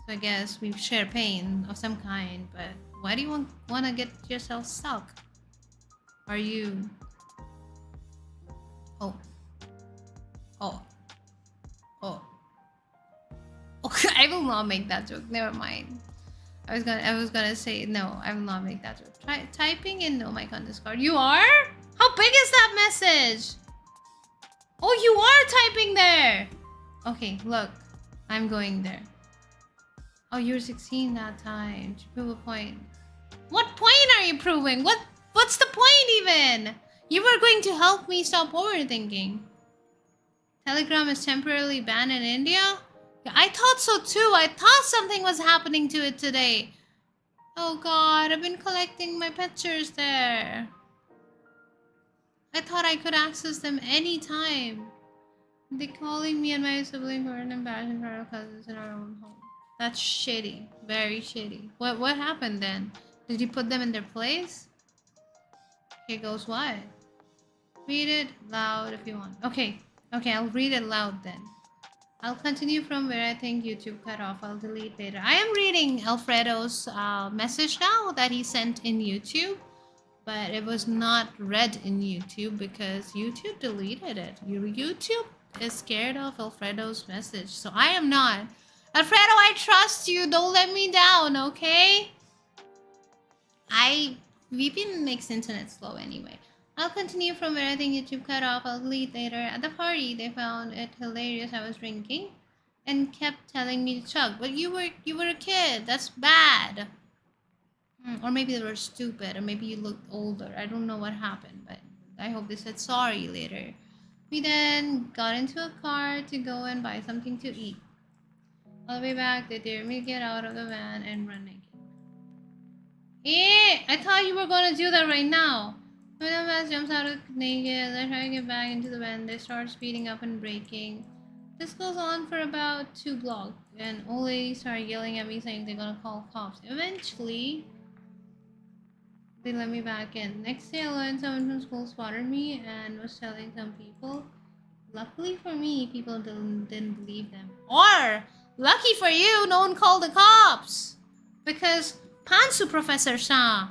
So I guess we share pain of some kind, but why do you want to get yourself stuck? Are you... Oh. Okay, I will not make that joke. Never mind. I was gonna say no. I will not make that joke. Try typing in no mic on Discord. You are? How big is that message? Oh, you are typing there. Okay, look, I'm going there. Oh, you were 16 that time. To prove a point. What point are you proving? What's the point even? You were going to help me stop overthinking. Telegram is temporarily banned in India? I thought so too. I thought something was happening to it today. Oh god, I've been collecting my pictures there. I thought I could access them anytime. They're calling me and my sibling for an embarrassing for our cousins in our own home. That's shitty. Very shitty. What happened then? Did you put them in their place? Here goes what? Read it loud if you want. Okay, I'll read it loud then. I'll continue from where I think YouTube cut off. I'll delete later. I am reading Alfredo's message now that he sent in YouTube, but it was not read in YouTube because YouTube deleted it. Your YouTube is scared of Alfredo's message, so I am not. Alfredo, I trust you. Don't let me down, okay? VPN makes internet slow anyway. I'll continue from where I think YouTube cut off. I'll delete later. At the party, they found it hilarious I was drinking and kept telling me to chug. But you were a kid. That's bad. Or maybe they were stupid, or maybe you looked older. I don't know what happened, but I hope they said sorry later. We then got into a car to go and buy something to eat. On the way back, they dared me to get out of the van and run naked. I thought you were gonna do that right now. When the bus jumps out of naked, I try to get back into the van. They start speeding up and braking. This goes on for about 2 blocks, and old ladies start yelling at me saying they're gonna call cops. Eventually, they let me back in. Next day, I learned someone from school spotted me and was telling some people. Luckily for me, people didn't believe them. Or, lucky for you, no one called the cops! Because Pansu Professor Shah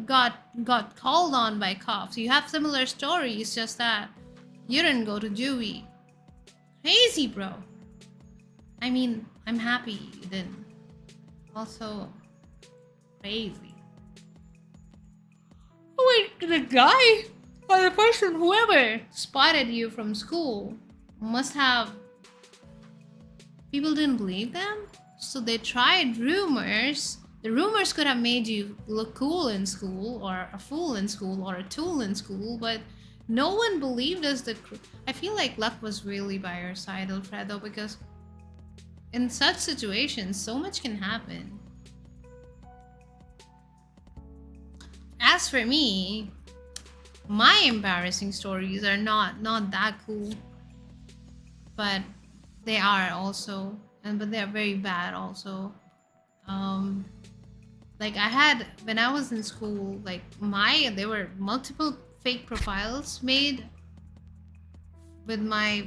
got called on by cops. You have similar stories, just that you didn't go to Dewey. Crazy, bro. I mean, I'm happy you didn't. Also, crazy. Oh wait, the guy or the person, whoever spotted you from school must have... People didn't believe them? So they tried rumors. The rumors could have made you look cool in school, or a fool in school, or a tool in school, but no one believed us. I feel like luck was really by our side, Alfredo, because in such situations, so much can happen. As for me, my embarrassing stories are not that cool, but they are also, but they are very bad also. Like I had, when I was in school, like there were multiple fake profiles made with my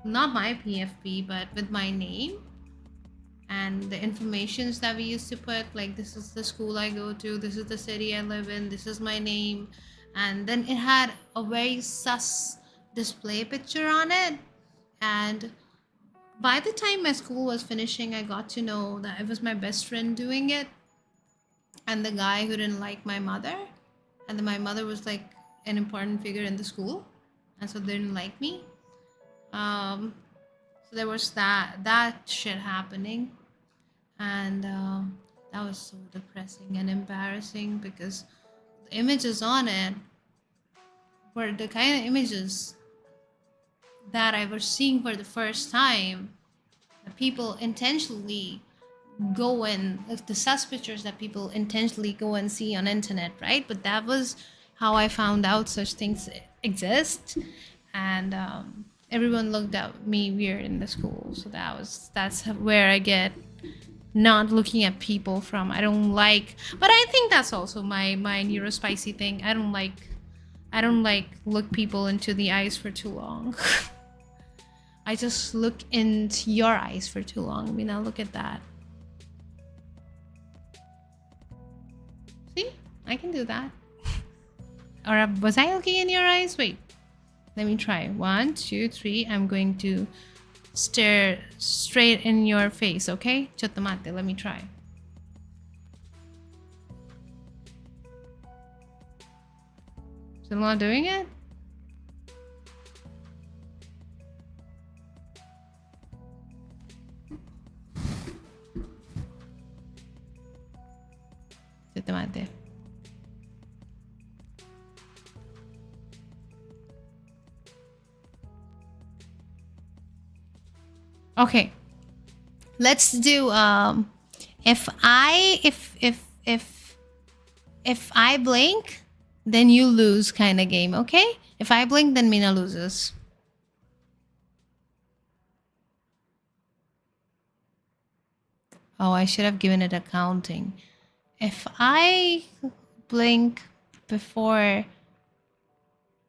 not my PFP, but with my name and the informations that we used to put, like this is the school I go to, this is the city I live in, this is my name, and then it had a very sus display picture on it. And by the time my school was finishing, I got to know that it was my best friend doing it, and the guy who didn't like my mother, and then my mother was like an important figure in the school, and so they didn't like me. So there was that shit happening, and that was so depressing and embarrassing because the images on it were the kind of images that I was seeing for the first time. People intentionally go and the sus pictures that people intentionally go and see on internet, right? But that was how I found out such things exist, and everyone looked at me weird in the school. So that's where I get not looking at people from. I don't like, but I think that's also my neurospicy thing. I don't like look people into the eyes for too long. I just look into your eyes for too long. I mean, now look at that. See? I can do that. Or was I looking in your eyes? Wait. Let me try. 1, 2, 3. I'm going to stare straight in your face, okay? Chatto mate. Let me try. Still not doing it? Chatto mate. Okay, let's do if I blink, then you lose kind of game, okay? If I blink, then Mina loses. Oh, I should have given it a counting. If I blink before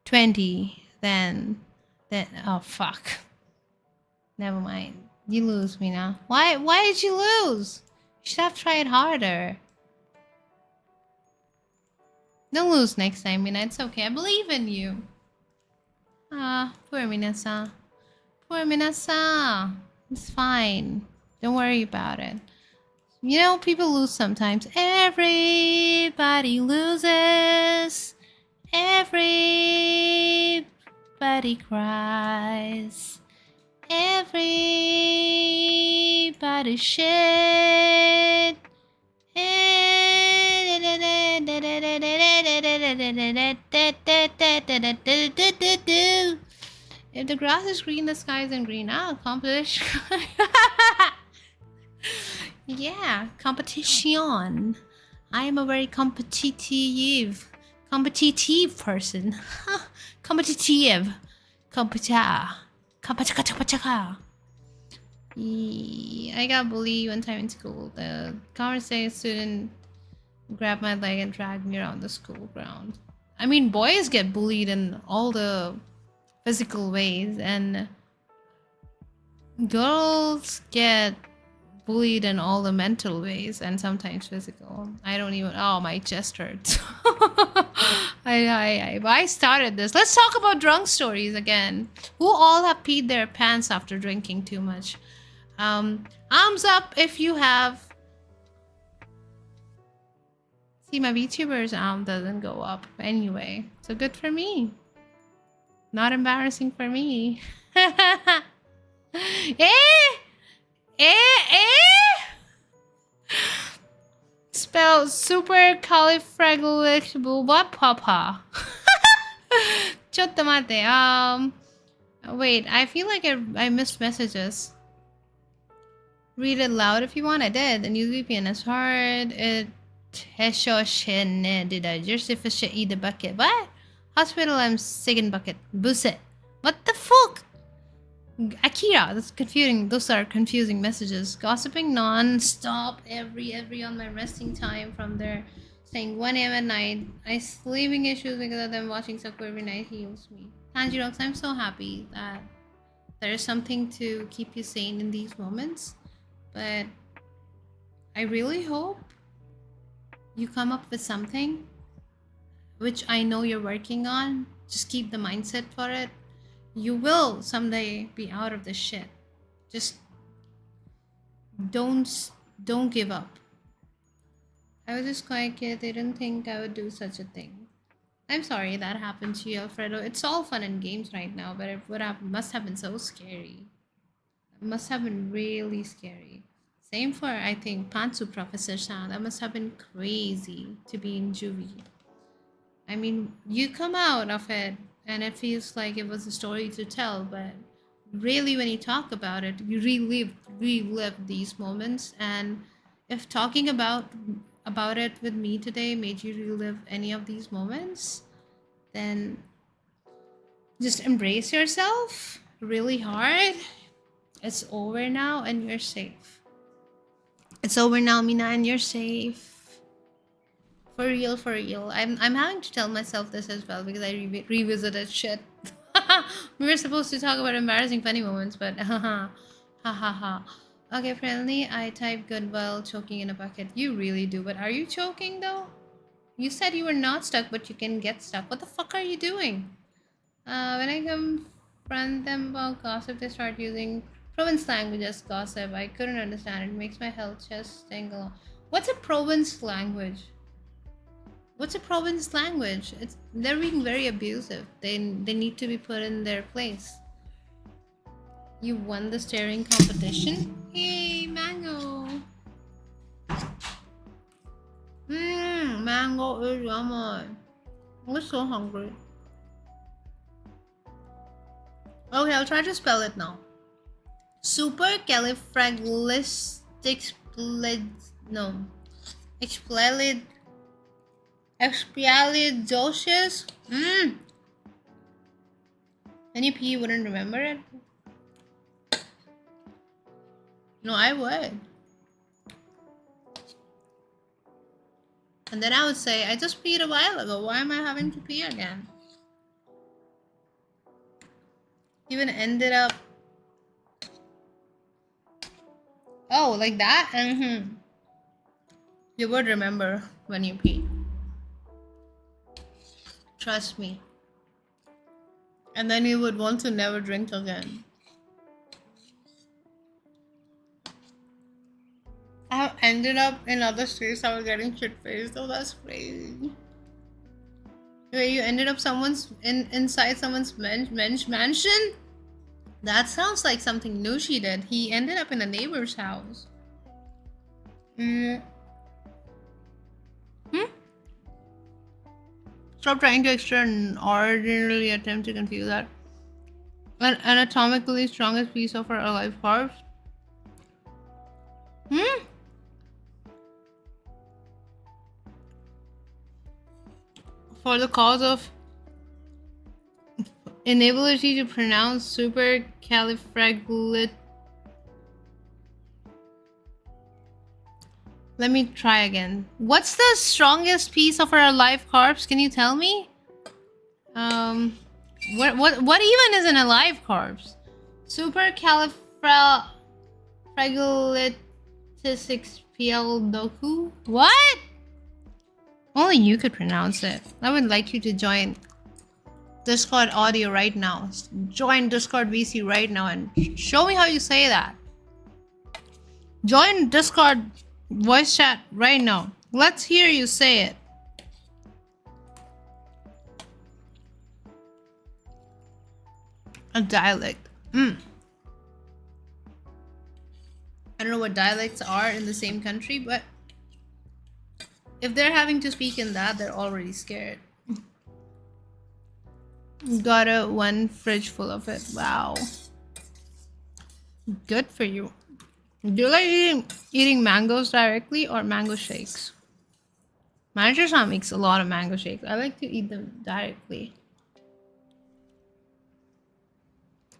20, then oh fuck. Never mind. You lose me now. Why did you lose? You should have tried harder. Don't lose next time, Mina. It's okay. I believe in you. Ah, poor Minasa. Poor Minasa. It's fine. Don't worry about it. You know, people lose sometimes. Everybody loses. Everybody cries. Everybody shit. If the grass is green, the sky isn't green. Ah, competition. Yeah, competition. I am a very competitive person. Competitive. Competitive. I got bullied one time in school. The conversation student grabbed my leg and dragged me around the school ground. I mean, boys get bullied in all the physical ways, and girls get bullied in all the mental ways and sometimes physical. I don't even. Oh, my chest hurts. I started this. Let's talk about drunk stories again. Who all have peed their pants after drinking too much? Arms up if you have. See, my VTuber's arm doesn't go up anyway, so good for me. Not embarrassing for me. Eh? Spell supercalifragilisticexpialidocious. Wait, I feel like I missed messages. Read it loud if you want. I did. And use VPN is hard. It did I just if I eat the bucket? What? Hospital, I'm sick in bucket. Buset. What the fuck? Akira, that's confusing. Those are confusing messages. Gossiping non-stop every on my resting time from there. Saying 1 a.m. at night. I sleeping issues because of them watching Saku every night heals me. Tanjirox, I'm so happy that there is something to keep you sane in these moments. But I really hope you come up with something which I know you're working on. Just keep the mindset for it. You will someday be out of this shit. Just don't give up. I was just quiet kid. They didn't think I would do such a thing. I'm sorry that happened to you, Alfredo. It's all fun and games right now, but it must have been so scary. It must have been really scary. Same for, I think, Pantsu Professor Shan. That must have been crazy to be in juvie. I mean, you come out of it and it feels like it was a story to tell, but really when you talk about it, you relive these moments. And if talking about it with me today made you relive any of these moments, then just embrace yourself really hard. It's over now and you're safe. It's over now, Mina, and you're safe. For real, for real. I'm having to tell myself this as well because I revisited shit. We were supposed to talk about embarrassing funny moments, but ha ha ha. Okay, friendly. I type good while choking in a bucket. You really do, but are you choking though? You said you were not stuck, but you can get stuck. What the fuck are you doing? When I confront them about gossip, they start using province language as gossip. I couldn't understand it. It makes my health just tingle. What's a province language? What's a province language? They're being very abusive. They need to be put in their place. You won the staring competition? Hey, mango! Mango is yummy. I'm so hungry. Okay, I'll try to spell it now. Expialidocious. Any P wouldn't remember it? No, I would. And then I would say, I just peed a while ago. Why am I having to pee again? Even ended up Oh, like that? Mm-hmm. You would remember when you pee. Trust me. And then you would want to never drink again. I have ended up in other states I was getting shit faced, though. That's crazy. Where you ended up inside someone's mansion? That sounds like something Nushi did. He ended up in a neighbor's house. Hmm? Stop trying to extraordinarily attempt to confuse that. An anatomically strongest piece of our alive corpse? For the cause of inability to pronounce supercalifragilistic. Let me try again. What's the strongest piece of our alive corpse? Can you tell me? What even is an alive corpse? Supercalifragilisticexpialidocious. What? Only you could pronounce it. I would like you to join Discord audio right now. Join Discord VC right now and show me how you say that. Join Discord voice chat right now. Let's hear you say it. A dialect. I don't know what dialects are in the same country, but if they're having to speak in that, they're already scared. Got one fridge full of it. Wow. Good for you. Do you like eating mangoes directly or mango shakes? Manager's mom makes a lot of mango shakes. I like to eat them directly.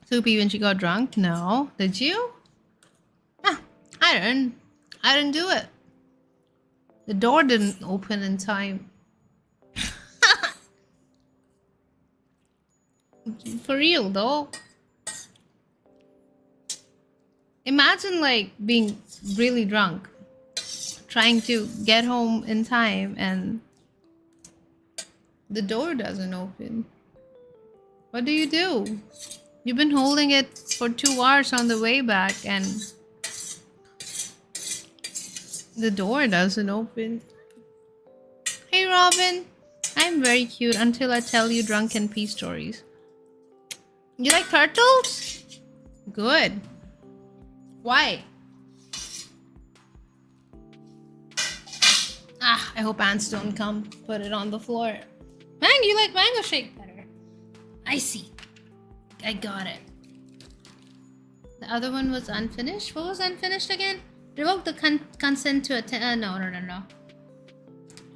Soupy when she got drunk? No. Did you? I didn't do it. The door didn't open in time. For real though. Imagine like being really drunk, trying to get home in time and the door doesn't open. What do? You've been holding it for 2 hours on the way back and the door doesn't open. Hey Robin, I'm very cute until I tell you drunken pee stories. You like turtles? Good. Why? I hope ants don't come. Put it on the floor. Man, you like mango shake better. I see. I got it. The other one was unfinished. What was unfinished again? Revoke the consent to attend. No.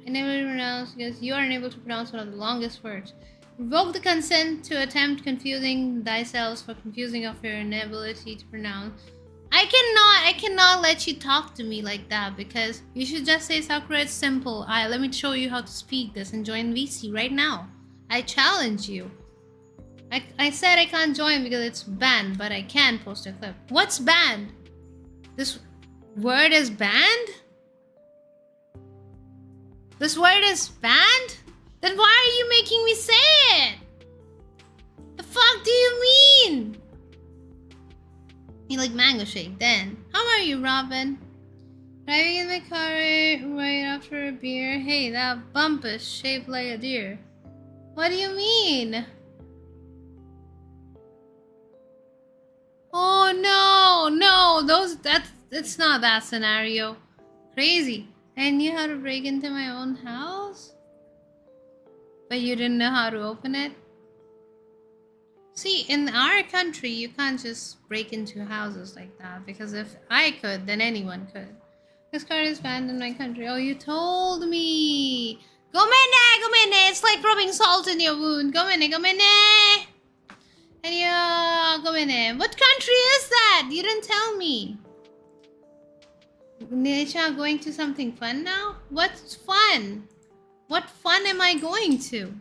Unable to pronounce because you are unable to pronounce one of the longest words. Revoke the consent to attempt confusing thyself for confusing of your inability to pronounce. I cannot let you talk to me like that because you should just say Sakura, it's simple. Let me show you how to speak this and join VC right now. I challenge you. I said I can't join because it's banned, but I can post a clip. What's banned? This word is banned? This word is banned? Then why are you making me say it? The fuck do you mean? You like mango shake then. How are you, Robin? Driving in my car right after a beer. Hey, that bump is shaped like a deer. What do you mean? Oh no, it's not that scenario. Crazy. I knew how to break into my own house? But you didn't know how to open it? See, in our country, you can't just break into houses like that. Because if I could, then anyone could. This car is banned in my country. Oh, you told me. Gomene. It's like rubbing salt in your wound. Gomene. And Gomene. What country is that? You didn't tell me. Nisha, going to something fun now? What's fun? What fun am I going to?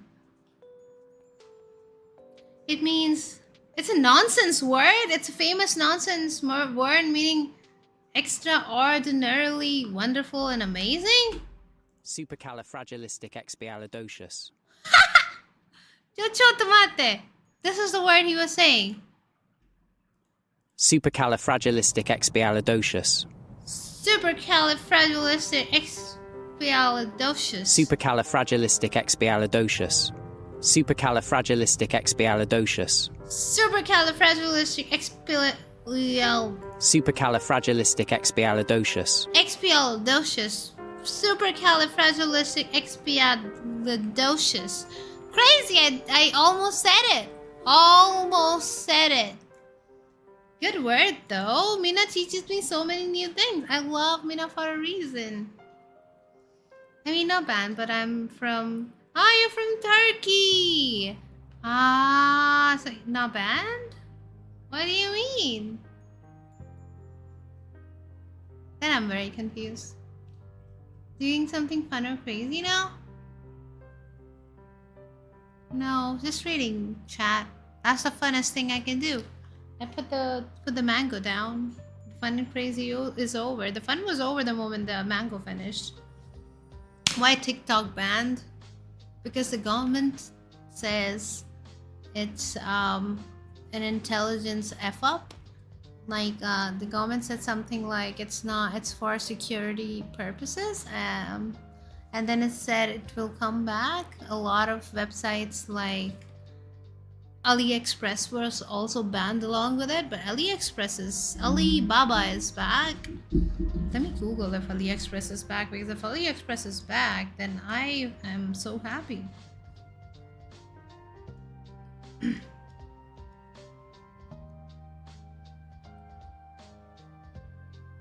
It means it's a nonsense word. It's a famous nonsense word meaning Extraordinarily wonderful and amazing? Supercalifragilisticexpialidocious. Chucho tomate. This is the word he was saying. Supercalifragilisticexpialidocious. Supercalifragilisticexpialidocious. Supercalifragilisticexpialidocious. Supercalifragilisticexpialidocious. Supercalifragilisticexpialidocious. Supercalifragilisticexpialidocious. Expialidocious. Supercalifragilisticexpialidocious. Crazy! I almost said it. Almost said it. Good word though. Mina teaches me so many new things. I love Mina for a reason. I mean, not banned, but I'm from... Oh, you're from Turkey! Ah, so not banned? What do you mean? Then I'm very confused. Doing something fun or crazy now? No, just reading chat. That's the funnest thing I can do. I put the mango down. The fun and crazy is over. The fun was over the moment the mango finished. Why TikTok banned? Because the government says it's an intelligence f-up. Like the government said something like it's for security purposes. And then it said it will come back. A lot of websites like AliExpress was also banned along with it, but Alibaba is back. Let me Google if AliExpress is back, because if AliExpress is back, then I am so happy.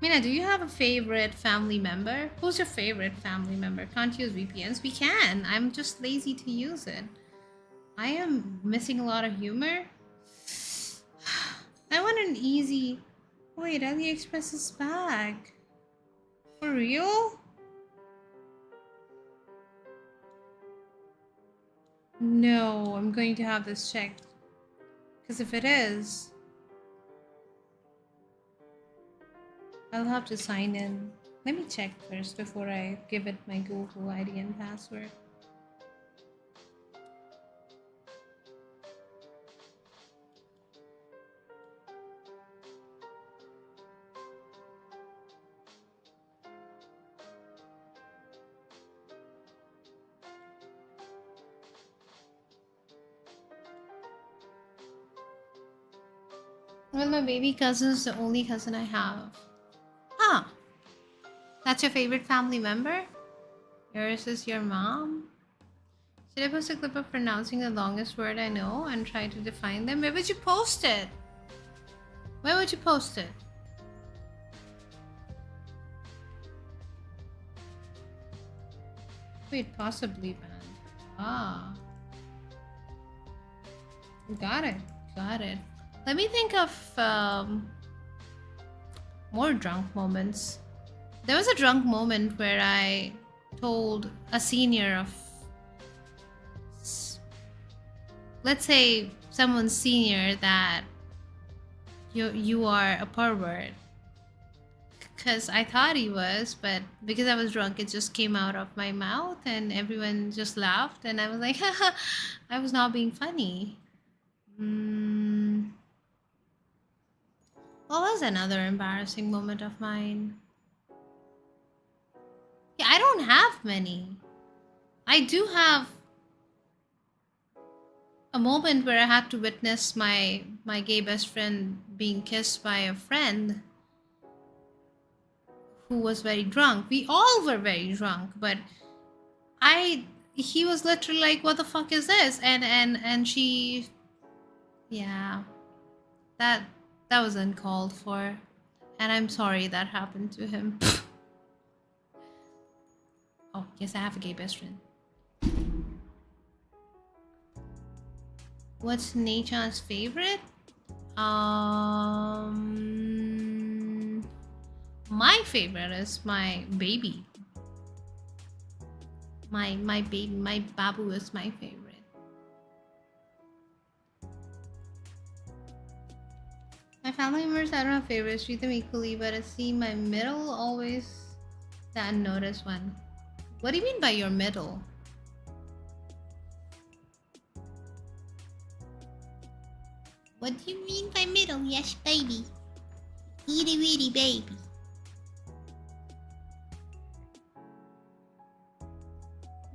Mina, do you have a favorite family member? Who's your favorite family member? Can't use VPNs? We can. I'm just lazy to use it. I am missing a lot of humor. I want an easy... Wait, AliExpress is back. For real? No, I'm going to have this checked. Because if it is... I'll have to sign in. Let me check first before I give it my Google ID and password. Well, my baby cousin is the only cousin I have. Huh. That's your favorite family member? Yours is your mom? Should I post a clip of pronouncing the longest word I know and try to define them? Where would you post it? Where would you post it? Wait, possibly banned. Ah. Got it. Got it. Let me think of more drunk moments. There was a drunk moment where I told a senior of, let's say someone's senior, that you are a pervert. Because I thought he was, but because I was drunk, it just came out of my mouth and everyone just laughed and I was like, haha, I was not being funny. What was another embarrassing moment of mine? Yeah, I don't have many. I do have a moment where I had to witness my gay best friend being kissed by a friend who was very drunk. We all were very drunk, but he was literally like, what the fuck is this? And she, yeah, that was uncalled for. And I'm sorry that happened to him. Oh, yes, I have a gay best friend. What's Neichan's favorite? My favorite is my baby. My baby, my babu is my favorite. My family members, I don't have favorites. Treat them equally, but I see my middle always the unnoticed one. What do you mean by your middle? What do you mean by middle? Yes, baby. Itty bitty baby.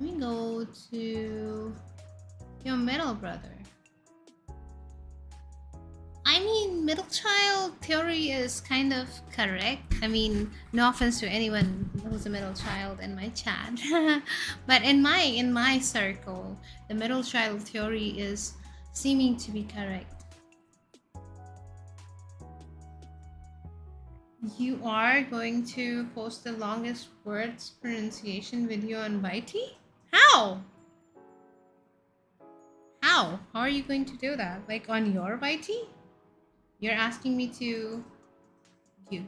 Let me go to your middle brother. I mean, middle child theory is kind of correct. I mean, no offense to anyone who's a middle child in my chat, but in my circle, the middle child theory is seeming to be correct. You are going to post the longest words pronunciation video on VT? How? How are you going to do that? Like on your VT? You're asking me to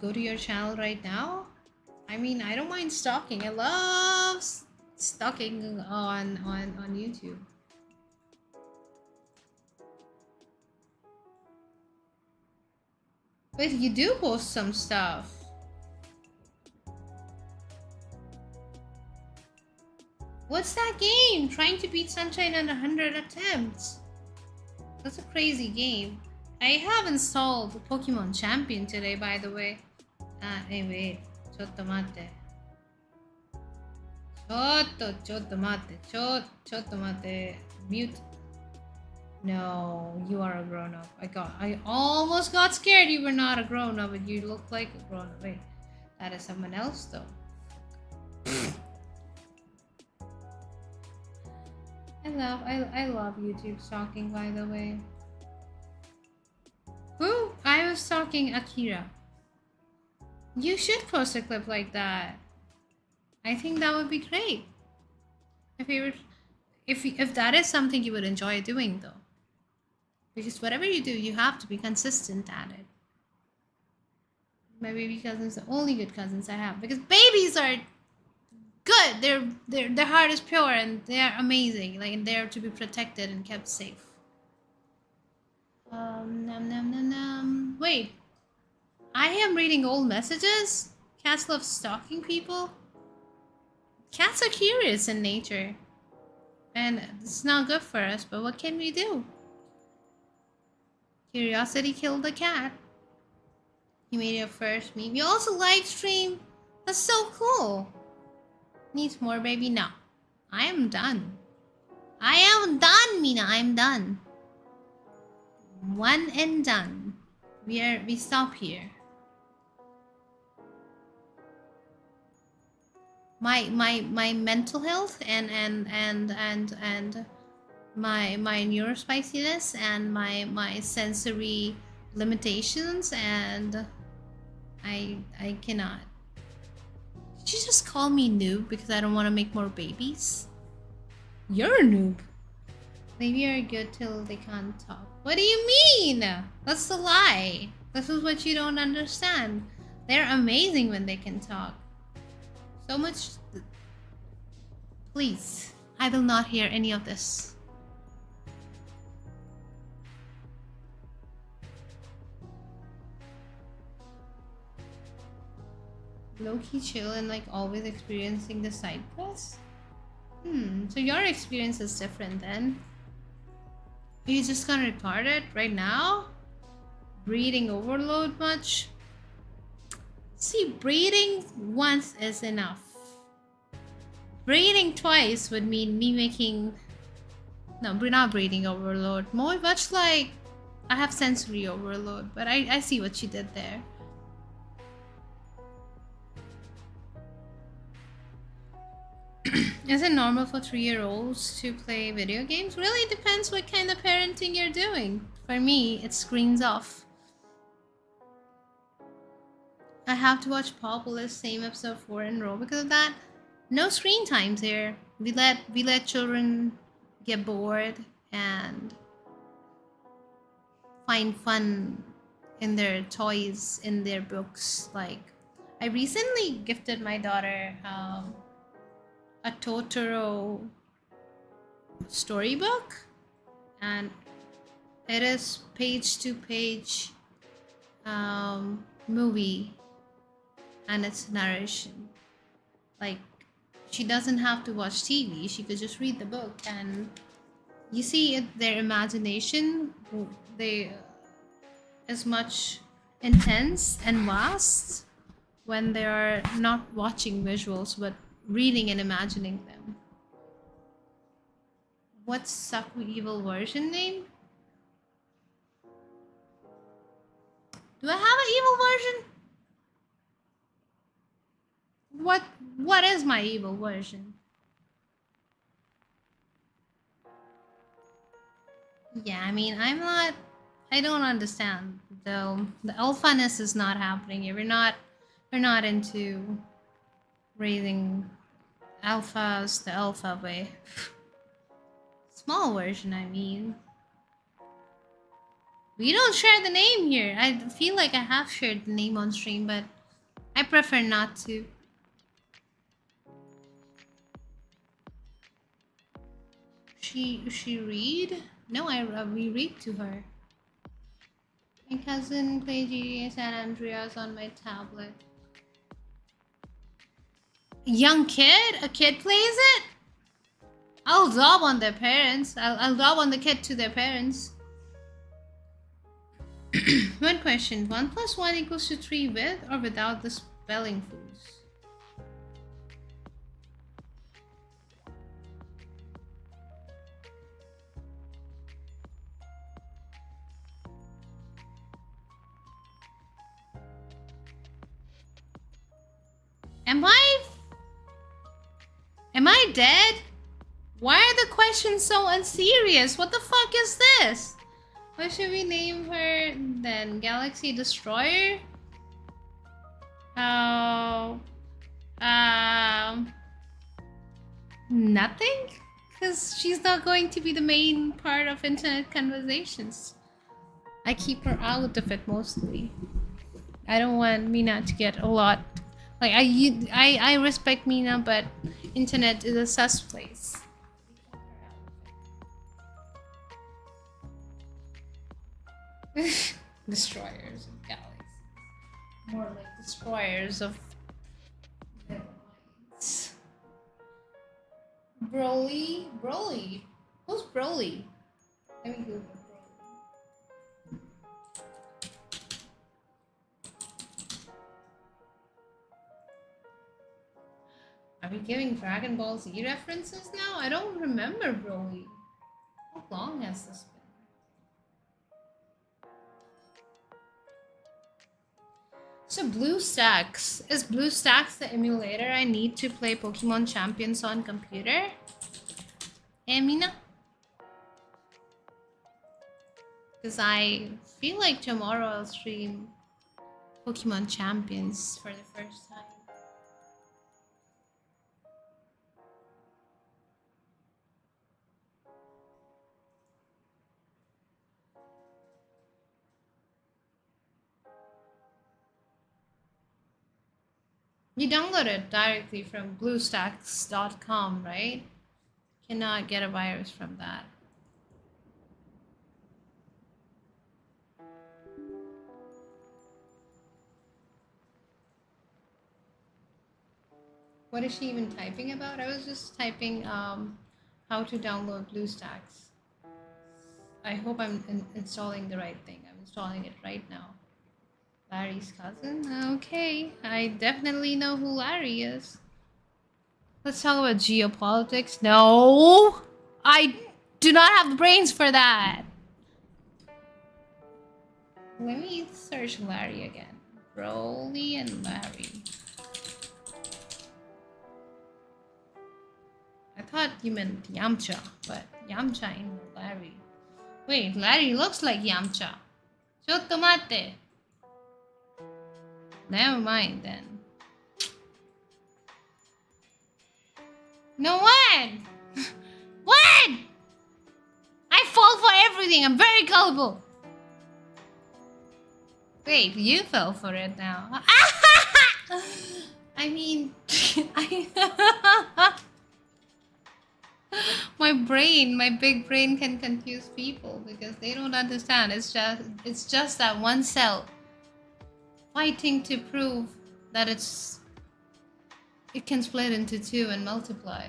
go to your channel right now? I mean, I don't mind stalking. I love stalking on YouTube. But you do post some stuff. What's that game? Trying to beat Sunshine in 100 attempts. That's a crazy game. I have installed Pokemon Champion today, by the way. Hey, wait. Chotto matte. Chotto matte. Chotto matte. Mute. No, you are a grown-up. I almost got scared you were not a grown-up, but you look like a grown-up. Wait, that is someone else, though. I love YouTube stalking, by the way. Who? I was stalking Akira. You should post a clip like that. I think that would be great. If that is something you would enjoy doing, though. Because whatever you do, you have to be consistent at it. My baby cousins are the only good cousins I have. Because babies are good. Their heart is pure and they're amazing. Like, and they're to be protected and kept safe. Wait. I am reading old messages? Cats love stalking people? Cats are curious in nature. And it's not good for us, but what can we do? Curiosity killed the cat. You made your first meme. You also live stream. That's so cool. Needs more, baby? No. I am done. I am done, Mina. I'm done. One and done. We stop here. My mental health and my neurospiciness and my sensory limitations, and I cannot. Did you just call me noob because I don't want to make more babies? You're a noob. Maybe you're good till they can't talk. What do you mean? That's the lie. This is what you don't understand. They're amazing when they can talk. So much. Please, I will not hear any of this. Low-key chill and like always experiencing the side quest? So your experience is different then. Are you just gonna report it right now? Breeding overload much? See, breeding once is enough. Breeding twice would mean me making... No, we're not breeding overload. More much like I have sensory overload, but I see what you did there. Is it normal for 3-year-olds to play video games? Really depends what kind of parenting you're doing. For me, it screens off. I have to watch Populous same episode 4 in a row because of that. No screen times here. We let children get bored and find fun in their toys, in their books. Like, I recently gifted my daughter a Totoro storybook, and it is page to page movie and its narration. Like, she doesn't have to watch TV, she could just read the book, and you see their imagination, they is much intense and vast when they are not watching visuals but reading and imagining them. What's Saku evil version name? Do I have an evil version? What is my evil version? Yeah, I mean, I don't understand though. The alphaness is not happening here. We're not into raising alphas the alpha way. Small version, I mean. We don't share the name here. I feel like I have shared the name on stream, but I prefer not to. She read? No, we read to her. My cousin plays GTA San Andreas on my tablet. A young kid? A kid plays it? I'll dob on their parents. I'll dob on the kid to their parents. One question. 1 + 1 = 3 with or without the spelling foods? Am I dead? Why are the questions so unserious? What the fuck is this? What should we name her then? Galaxy Destroyer? Oh, nothing? Because she's not going to be the main part of internet conversations. I keep her out of it mostly. I don't want Mina to get a lot. Like, I respect Mina, but internet is a sus place. Destroyers of galaxies. More like destroyers of minds. Broly? Who's Broly? Let me Google Broly. Are we giving Dragon Ball Z references now? I don't remember Broly. How long has this been? So BlueStacks. Is BlueStacks the emulator I need to play Pokemon Champions on computer? Hey, Mina? Because I feel like tomorrow I'll stream Pokemon Champions for the first time. You download it directly from bluestacks.com, right? Cannot get a virus from that. What is she even typing about? I was just typing how to download BlueStacks. I hope I'm installing the right thing. I'm installing it right now. Larry's cousin? Okay, I definitely know who Larry is. Let's talk about geopolitics. No! I do not have the brains for that! Let me search Larry again. Broly and Larry. I thought you meant Yamcha, but Yamcha ain't Larry. Wait, Larry looks like Yamcha. Chotto mate. Never mind then. No, what? What? I fall for everything. I'm very gullible. Wait, you fell for it now. I mean, my big brain can confuse people because they don't understand. It's just that one cell fighting to prove that it can split into two and multiply.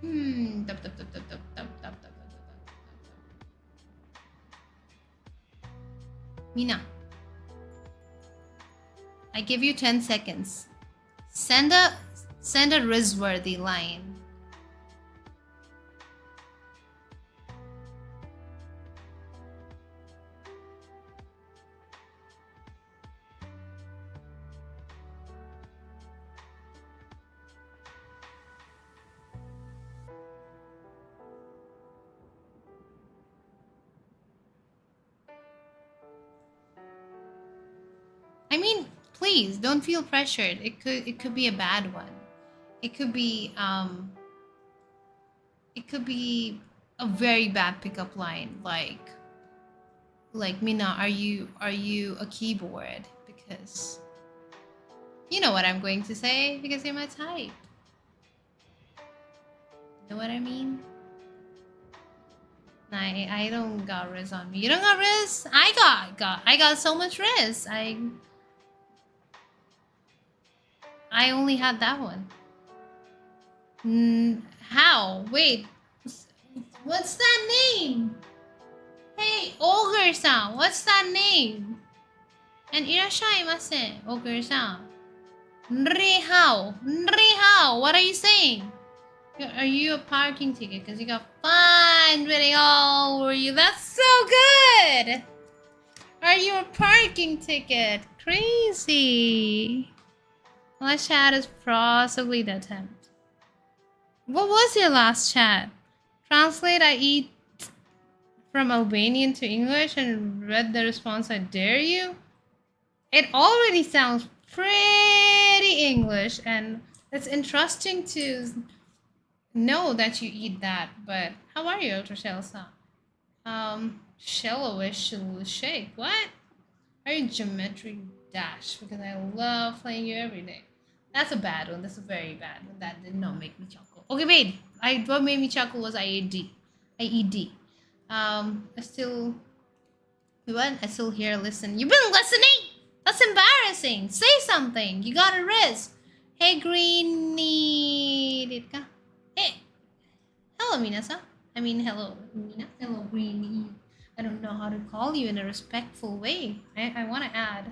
Dup, dup, dup, dup, dup, dup, dup, dup, dup, dup. Mina, I give you 10 seconds. Send a Riz-worthy line. I mean, please don't feel pressured. It could be a bad one. It could be a very bad pickup line, like Mina, are you a keyboard? Because you know what I'm going to say, because you're my type. Know what I mean? I don't got Riz on me. You don't got Riz? I got so much Riz. I only had that one. How? Wait. What's that name? Hey, Ogre-san. What's that name? And irashaimasen, Ogre-san. Nrihao. What are you saying? Are you a parking ticket? Because you got fine written all over you. That's so good. Are you a parking ticket? Crazy. Last chat is possibly the attempt. What was your last chat? Translate, I eat from Albanian to English and read the response, I dare you? It already sounds pretty English, and it's interesting to know that you eat that. But how are you, Ultra Shell-san? Shellowish shake. What? Are you geometry dash? Because I love playing you every day. That's a bad one. That's a very bad one. That did not make me chuckle. Okay, wait. What made me chuckle was IED. I still here listen. You've been listening? That's embarrassing. Say something. You got a Riz. Hey, Greenie. Hey. Hello, Mina-san. I mean, hello, Mina. Hello, Greenie. I don't know how to call you in a respectful way. I want to add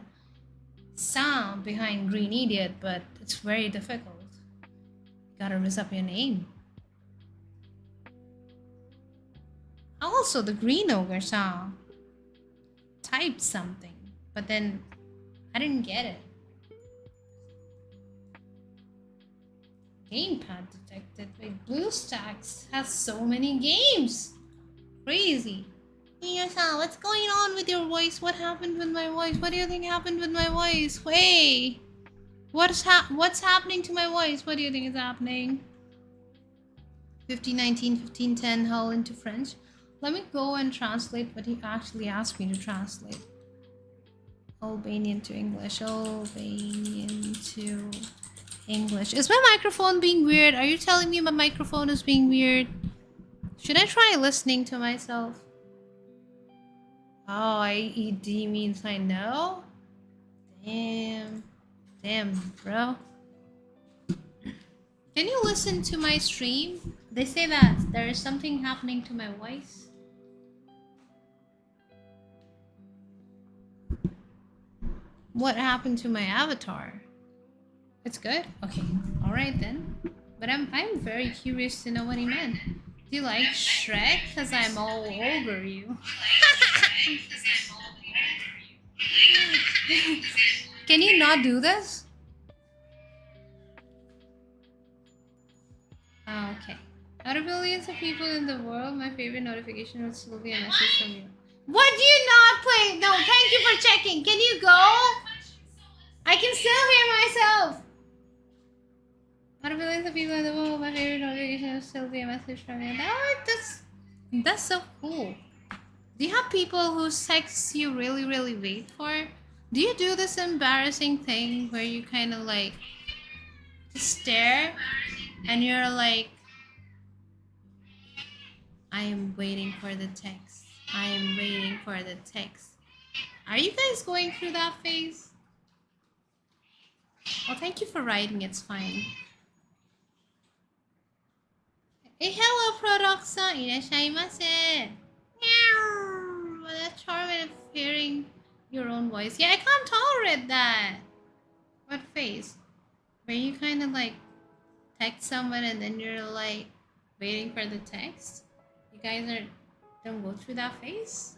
sound behind Green Idiot, but it's very difficult. You gotta riz up your name. Also, the Green Ogre song typed something, but then I didn't get it. Gamepad detected. Wait, BlueStacks has so many games. Crazy. Mia-san, what's going on with your voice? What happened with my voice? What do you think happened with my voice? Hey, what's happening to my voice? What do you think is happening? 1519, 1510, how into French? Let me go and translate what he actually asked me to translate. Albanian to English. Albanian to English. Is my microphone being weird? Are you telling me my microphone is being weird? Should I try listening to myself? Oh, IED means I know? Damn, bro. Can you listen to my stream? They say that there is something happening to my voice. What happened to my avatar? It's good? Okay, alright then. But I'm very curious to know what he meant. Do you like Shrek? Cause I'm all over you. Can you not do this? Oh, okay. Out of billions of people in the world, my favorite notification would still be a message from you. What do you not play? No, thank you for checking. Can you go? I can still hear myself. Out of billions of people in the world, my favorite notification would still be a message from you. That's so cool. Do you have people whose texts you really wait for? Do you do this embarrassing thing where you kind of like stare and you're like, I am waiting for the text. I am waiting for the text. Are you guys going through that phase? Oh, thank you for writing. It's fine. Hey, hello, Prodoxa. Irashaimase. Meow. Well, that's charming of hearing your own voice. Yeah, I can't tolerate that. What phase? Where you kind of like text someone and then you're like waiting for the text? You guys don't go through that phase?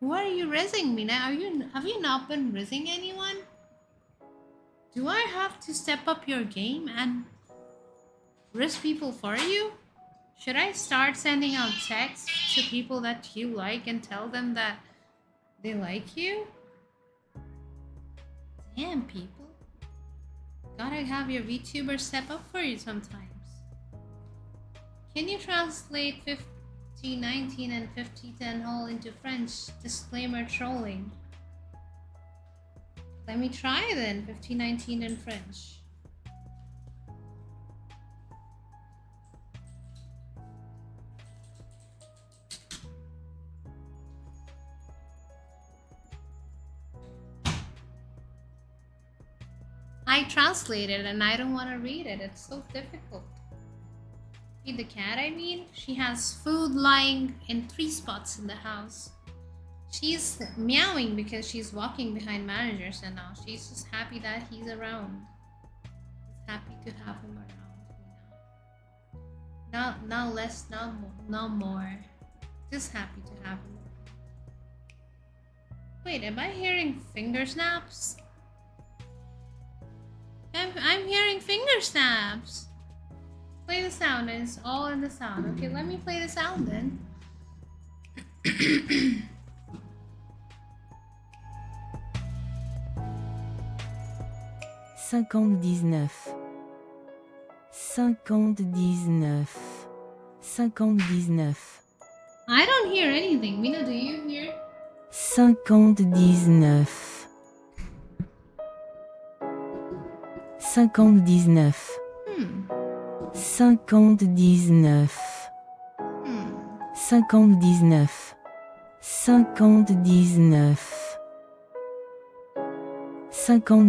Who are you rizzing, Mina? Have you not been rizzing anyone? Do I have to step up your game and risk people for you? Should I start sending out texts to people that you like and tell them that they like you? Damn, people. Gotta have your VTuber step up for you sometimes. Can you translate 5019 and 5010 all into French? Disclaimer trolling. Let me try then, 5019 in French. I translated and I don't want to read it. It's so difficult. Feed the cat, I mean. She has food lying in 3 spots in the house. She's meowing because she's walking behind managers and now she's just happy that he's around. She's happy to have him around. Not less, not more. Just happy to have him around. Wait, am I hearing finger snaps? I'm hearing finger snaps. Play the sound, and it's all in the sound. Okay, let me play the sound then. 59 59 59 I don't hear anything. Mina, do you hear? 59 59 59 59 59 59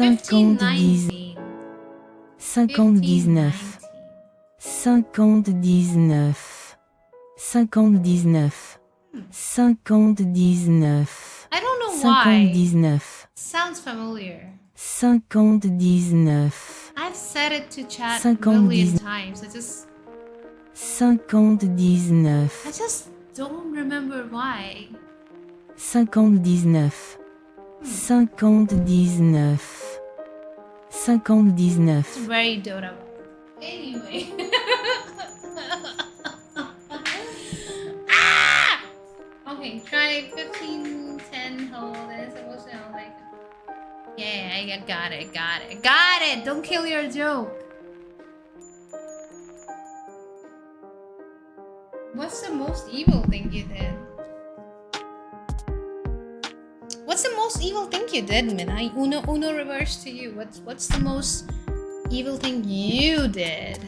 59 59 1519. 59 59 59 59 I don't know why. 59 Sounds familiar. 59 I've said it to chat a 59. million times. I just don't remember why. 59 59 59 It's very Dota. Anyway. Ah! Okay, try 1510 hold. It's supposed to sound like. Yeah, I got it. Don't kill your joke. What's the most evil thing you did? What's the most evil thing you did, Mina? Uno reverse to you. What's the most evil thing you did?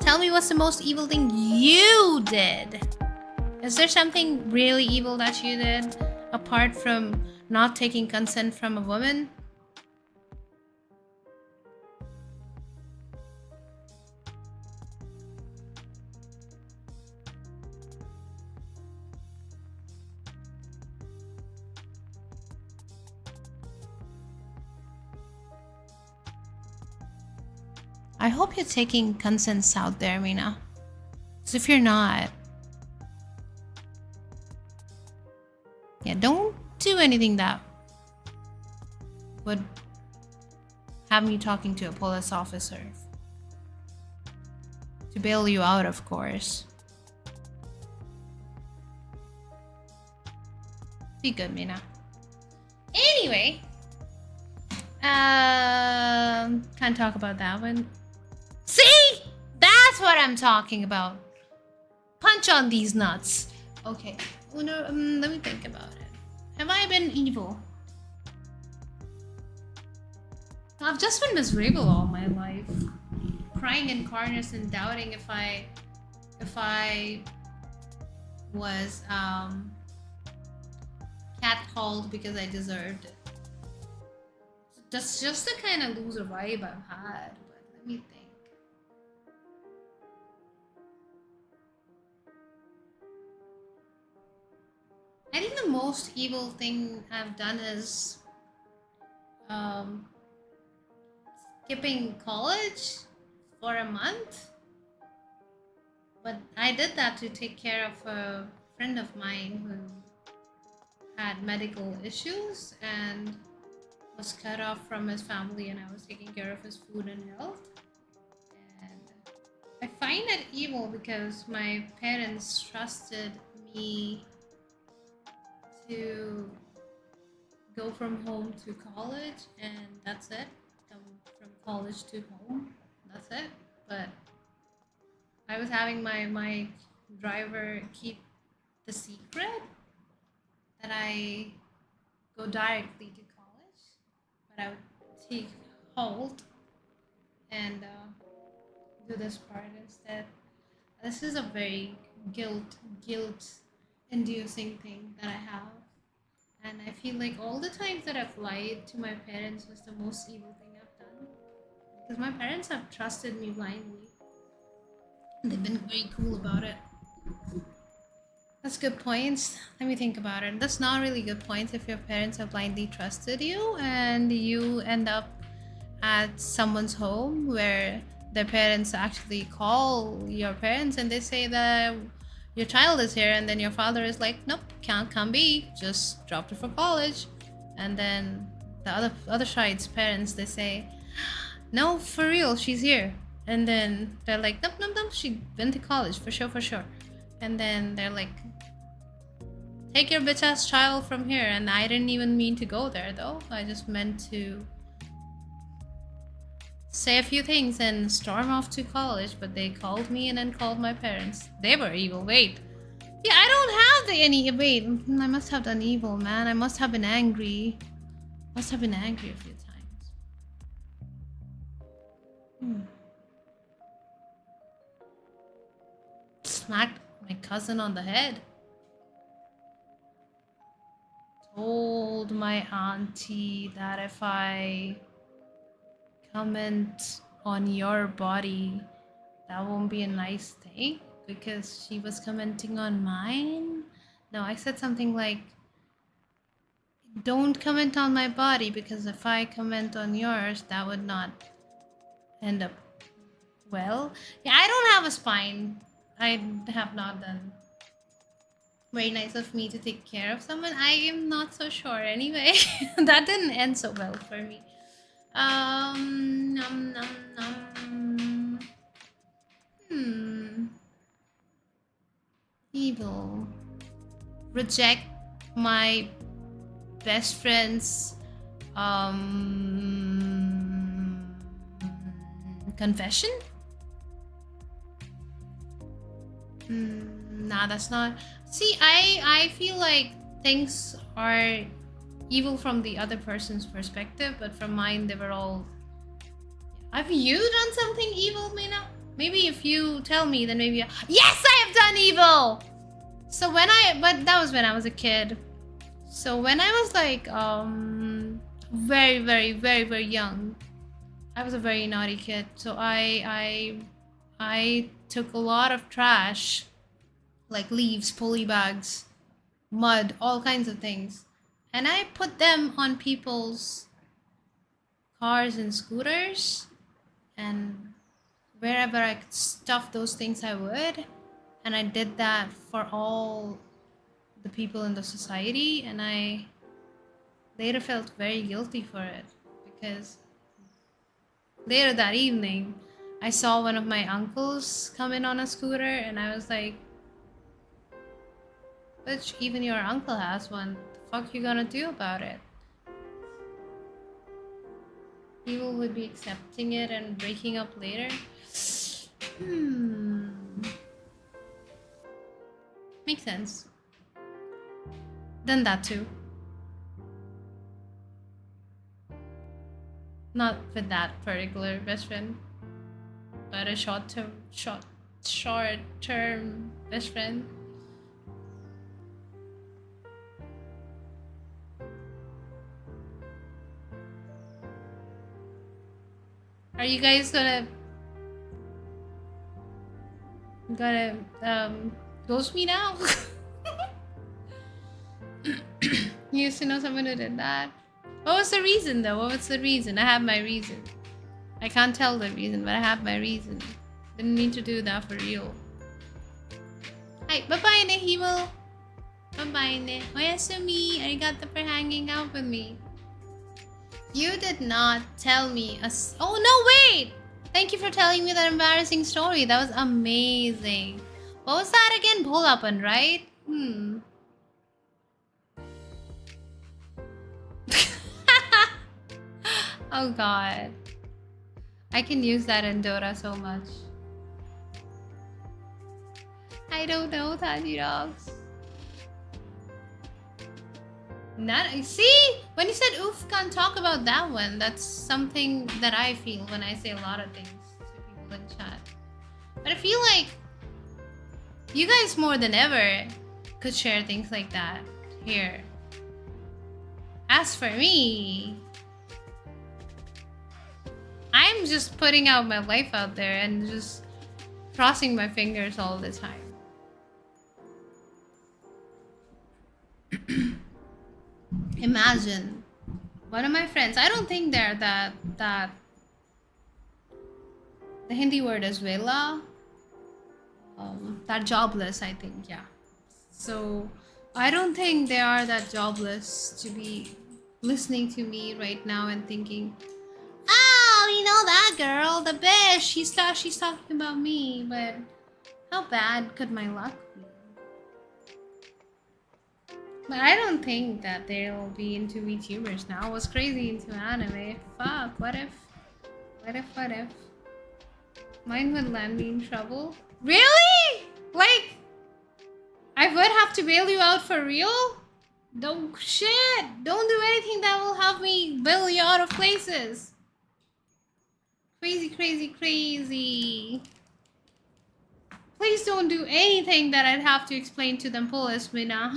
Tell me what's the most evil thing you did? Is there something really evil that you did apart from not taking consent from a woman? I hope you're taking consents out there, Mina. Because if you're not, yeah, don't do anything that would have me talking to a police officer. To bail you out, of course. Be good, Mina. Anyway, can't talk about that one. See? That's what I'm talking about. Punch on these nuts. Okay. Let me think about it. Have I been evil? I've just been miserable all my life, crying in corners and doubting if I was catcalled because I deserved it. That's just the kind of loser vibe I've had. But let me think. I think the most evil thing I've done is skipping college for a month. But I did that to take care of a friend of mine who had medical issues and was cut off from his family, and I was taking care of his food and health. And I find it evil because my parents trusted me to go from home to college, and that's it. Come from college to home, that's it. But I was having my driver keep the secret that I go directly to college, but I would take hold and do this part instead. This is a very guilt inducing thing that I have, and I feel like all the times that I've lied to my parents was the most evil thing I've done, because my parents have trusted me blindly. They've been very cool about it. That's good points. Let me think about it. That's not really good points if your parents have blindly trusted you and you end up at someone's home where their parents actually call your parents and they say that your child is here, and then your father is like, nope, can't be, just dropped her for college. And then the other side's parents, they say, no, for real, she's here. And then they're like, nope, she went to college for sure. And then they're like, take your bitch ass child from here. And I didn't even mean to go there though. I just meant to say a few things and storm off to college, but they called me and then called my parents. They were evil. Wait. Yeah, I don't have wait, I must have done evil, man. I must have been angry. Must have been angry a few times. Smacked my cousin on the head. Told my auntie that if I comment on your body, that won't be a nice thing because she was commenting on mine. No, I said something like, don't comment on my body because if I comment on yours, that would not end up well. Yeah, I don't have a spine. I have not done. Very nice of me to take care of someone. I am not so sure anyway. That didn't end so well for me. Nom, nom, nom. Evil. Reject my best friend's confession? Nah, that's not. See, I feel like things are evil from the other person's perspective, but from mine, they were all. Have you done something evil, Mina? Maybe if you tell me, then maybe. Yes, I have done evil. So but that was when I was a kid. So when I was like very young, I was a very naughty kid. So I took a lot of trash, like leaves, poly bags, mud, all kinds of things, and I put them on people's cars and scooters, and wherever I could stuff those things I would. And I did that for all the people in the society, and I later felt very guilty for it because later that evening I saw one of my uncles come in on a scooter, and I was like, bitch, even your uncle has one. The fuck you gonna do about it? People would be accepting it and breaking up later. Makes sense. Done that too. Not with that particular best friend, but a short term best friend. Are you guys gonna ghost me now? You used to know someone who did that. What was the reason though? What was the reason? I have my reason. I can't tell the reason, but I have my reason. Didn't need to do that for real. Hi, bye-bye ne Himo. Bye-bye ne. Oyasumi. Arigato for hanging out with me. You did not tell me oh no, wait! Thank you for telling me that embarrassing story. That was amazing. What was that again? Bholapan, right? Oh god. I can use that in Dota so much. I don't know, Tangy Dogs. See? When you said oof, can't talk about that one. That's something that I feel when I say a lot of things to people in chat. But I feel like you guys more than ever could share things like that here. As for me, I'm just putting out my life out there and just crossing my fingers all the time. Imagine one of my friends, I don't think they're that the Hindi word is vela, that jobless, I think, yeah. So I don't think they are that jobless to be listening to me right now and thinking, oh, you know that girl, the bitch, she's talking about me. But how bad could my luck be? But I don't think that they'll be into VTubers now. I was crazy into anime. Fuck, what if? Mine would land me in trouble. Really? Like, I would have to bail you out for real? Don't do anything that will have me bail you out of places. Crazy. Please don't do anything that I'd have to explain to them police me now.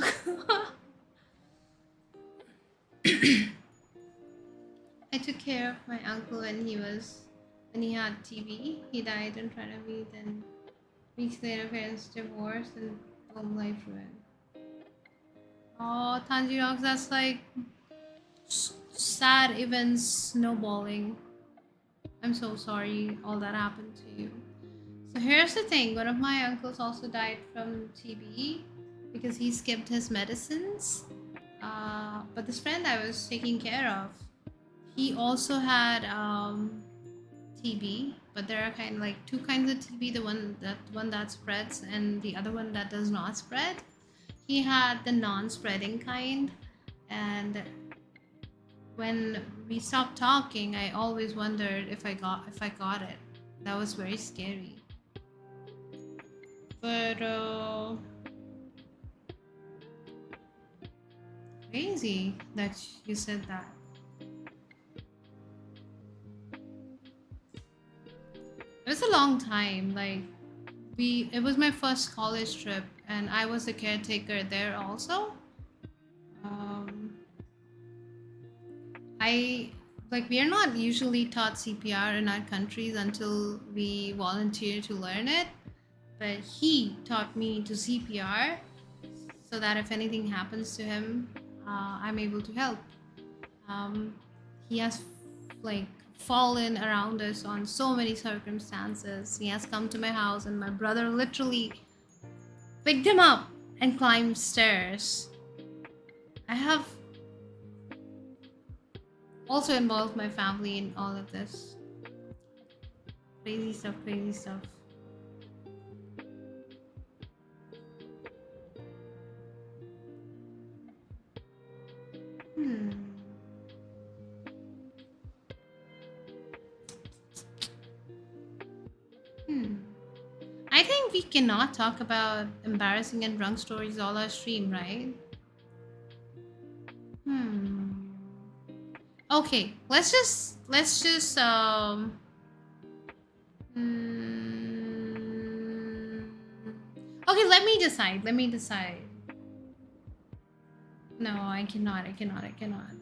I took care of my uncle when he had TB. He died in front of me. Then weeks later, parents divorced and home life ruined. Oh, Tanjirox, that's like sad events snowballing. I'm so sorry all that happened to you. So here's the thing. One of my uncles also died from TB because he skipped his medicines. But this friend I was taking care of, he also had TB, but there are kind of like two kinds of TB, the one that spreads and the other one that does not spread. He had the non-spreading kind, and when we stopped talking, I always wondered if I got it. That was very scary. But crazy that you said that. It was a long time. Like, it was my first college trip, and I was the caretaker there also. We are not usually taught CPR in our countries until we volunteer to learn it. But he taught me to CPR so that if anything happens to him, I'm able to help. He has like fallen around us on so many circumstances. He has come to my house and my brother literally picked him up and climbed stairs. I have also involved my family in all of this. Crazy stuff. I think we cannot talk about embarrassing and drunk stories all our stream, right? Okay, let's just okay, let me decide. No, I cannot.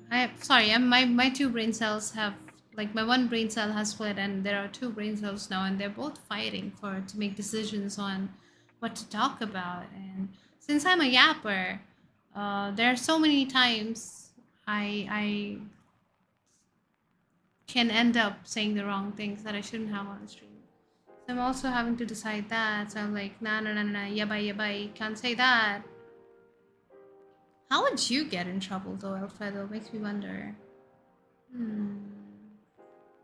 My two brain cells have, like, my one brain cell has split, and there are two brain cells now, and they're both fighting to make decisions on what to talk about. And since I'm a yapper, there are so many times I can end up saying the wrong things that I shouldn't have on the stream. So I'm also having to decide that. So I'm like, nah, yabai, can't say that. How would you get in trouble though, Alfredo? Makes me wonder.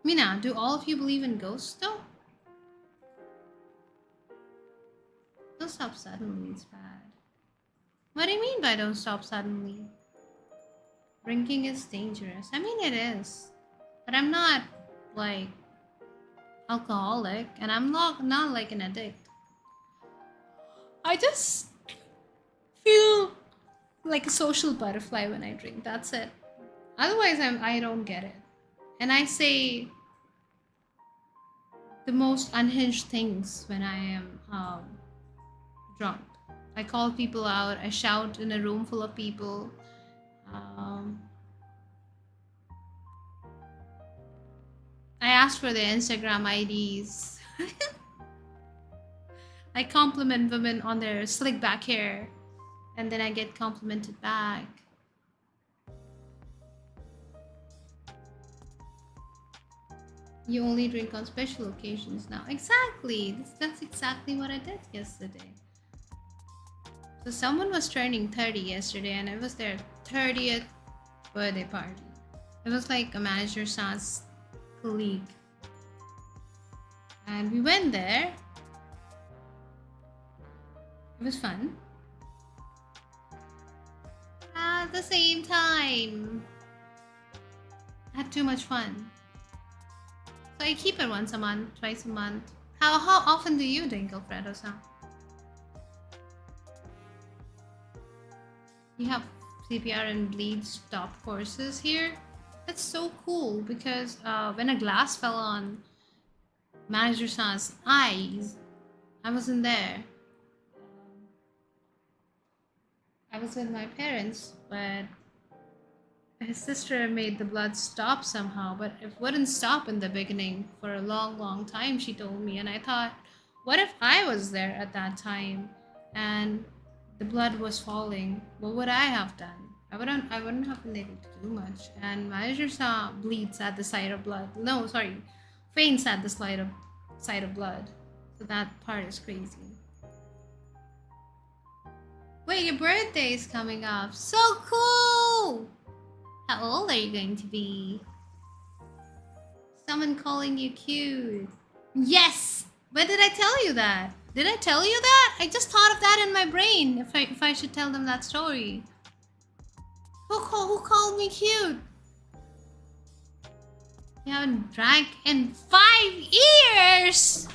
Mina, do all of you believe in ghosts though? Don't stop suddenly, it's bad. What do you mean by don't stop suddenly? Drinking is dangerous. I mean, it is. But I'm not, like, alcoholic, and I'm not like an addict. I just feel like a social butterfly when I drink. That's it. Otherwise, I don't get it. And I say the most unhinged things when I am drunk. I call people out. I shout in a room full of people. I ask for their Instagram IDs. I compliment women on their slick back hair, and then I get complimented back. You only drink on special occasions now. Exactly. That's exactly what I did yesterday. So someone was turning 30 yesterday, and it was their 30th birthday party. It was like a manager sans colleague. And we went there. It was fun. At the same time, I had too much fun. So I keep it once a month, twice a month. How often do you drink, Alfredo-san? You have CPR and bleed stop courses here? That's so cool, because when a glass fell on Manager-san's eyes, I wasn't there. I was with my parents, but his sister made the blood stop somehow, but it wouldn't stop in the beginning for a long time, she told me. And I thought, what if I was there at that time and the blood was falling? What would I have done? I wouldn't have been able to do much. And Manager bleeds at the sight of blood. No, sorry, faints at the sight of blood. So that part is crazy. Wait, your birthday is coming up. So cool! How old are you going to be? Someone calling you cute. Yes! When did I tell you that? Did I tell you that? I just thought of that in my brain, if I should tell them that story. Who called me cute? You haven't drank in 5 years!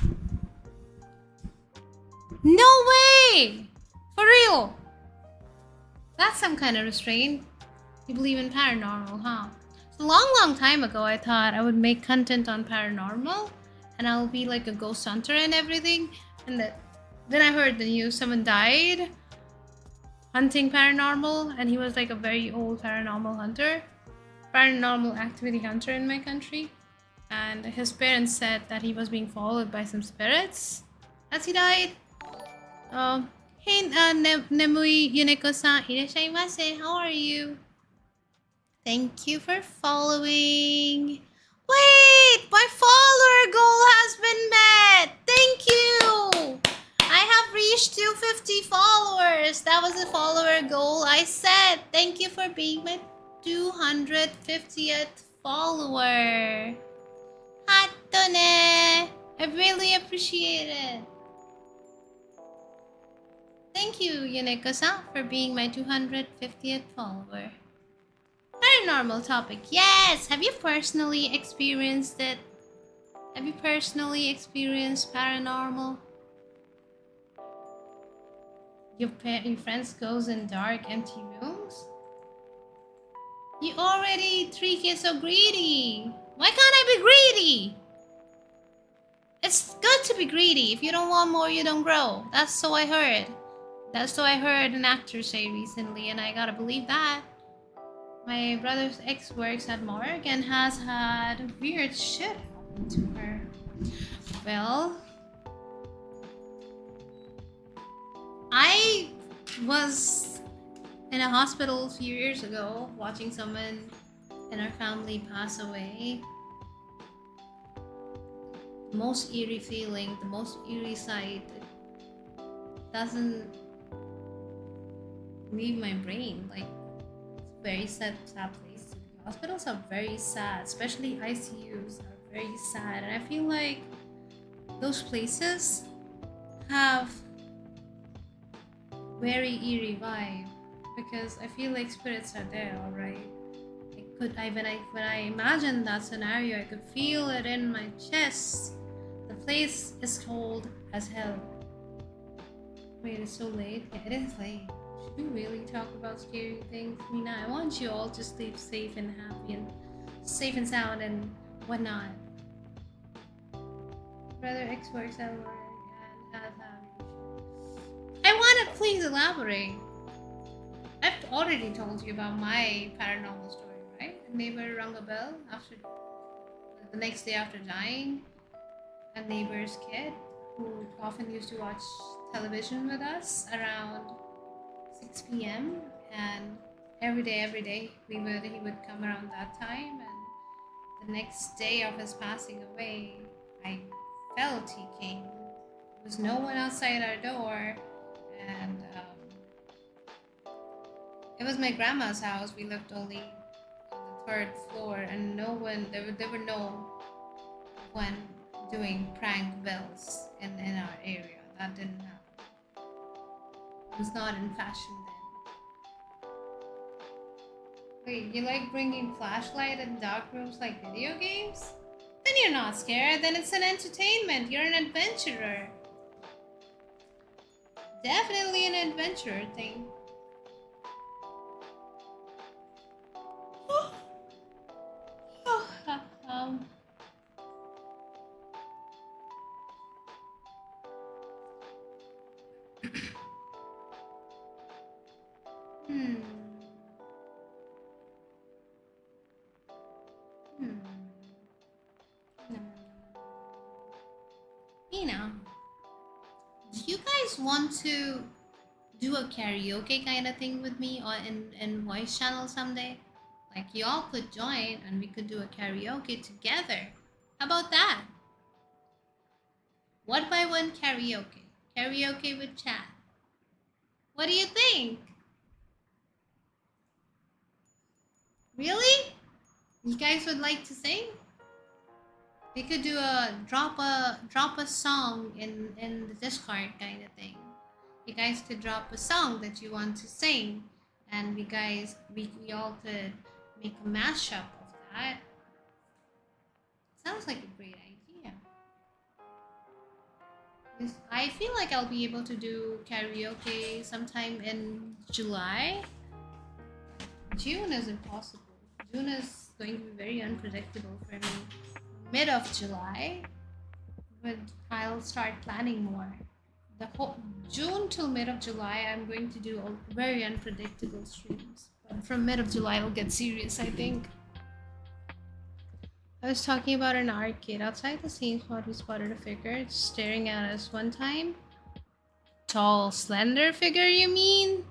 No way! For real! That's some kind of restraint. You believe in paranormal, huh? So long time ago, I thought I would make content on paranormal, and I'll be like a ghost hunter and everything. And then I heard the news, someone died hunting paranormal, and he was like a very old paranormal activity hunter in my country. And his parents said that he was being followed by some spirits as he died. Hey, Nemui Yuneko-san, irashaimase. How are you? Thank you for following. Wait, my follower goal has been met. Thank you. I have reached 250 followers. That was the follower goal I set. Thank you for being my 250th follower. Hatone. I really appreciate it. Thank you, Yuneko-san, for being my 250th follower. Paranormal topic. Yes! Have you personally experienced it? Have you personally experienced paranormal? Your friends goes in dark, empty rooms? You already 3K so greedy. Why can't I be greedy? It's good to be greedy. If you don't want more, you don't grow. That's so I heard. That's what I heard an actor say recently, and I gotta believe that. My brother's ex works at Morgue and has had weird shit happen to her. Well, I was in a hospital a few years ago watching someone in our family pass away. The most eerie feeling, the most eerie sight doesn't leave my brain. Like, it's a very sad place to be. Hospitals are very sad, especially ICUs are very sad, and I feel like those places have very eerie vibe because I feel like spirits are there, alright. When I imagine that scenario, I could feel it in my chest. The place is cold as hell. Wait, it's so late? Yeah, it is late. Should we really talk about scary things? Mina, I want you all to sleep safe and happy and safe and sound and whatnot. Brother X works at work and has I want to please elaborate. I've already told you about my paranormal story, right? A neighbor rang a bell after the next day after dying. A neighbor's kid who often used to watch television with us around 6 p.m. and every day he would come around that time, and the next day of his passing away I felt he came. There was no one outside our door, and it was my grandma's house. We lived only on the third floor, and no one there were no one doing prank bells in our area. That didn't happen. It was not in fashion then. Wait, you like bringing flashlight in dark rooms like video games? Then you're not scared, then it's an entertainment. You're an adventurer. Definitely an adventurer thing. Nina, do you guys want to do a karaoke kind of thing with me or in voice channel someday? Like y'all could join and we could do a karaoke together. How about that? One by one karaoke. Karaoke with chat. What do you think? Really? You guys would like to sing? We could do a drop a song in the Discord kind of thing. You guys could drop a song that you want to sing, and we all could make a mashup of that. Sounds like a great idea. I feel like I'll be able to do karaoke sometime in July. June is impossible. June is going to be very unpredictable for me. Mid of July, but I'll start planning more. The whole June till mid of July, I'm going to do very unpredictable streams. But from mid of July, it'll get serious, I think. I was talking about an arcade. Outside the scene spot, we spotted a figure staring at us one time. Tall, slender figure, you mean?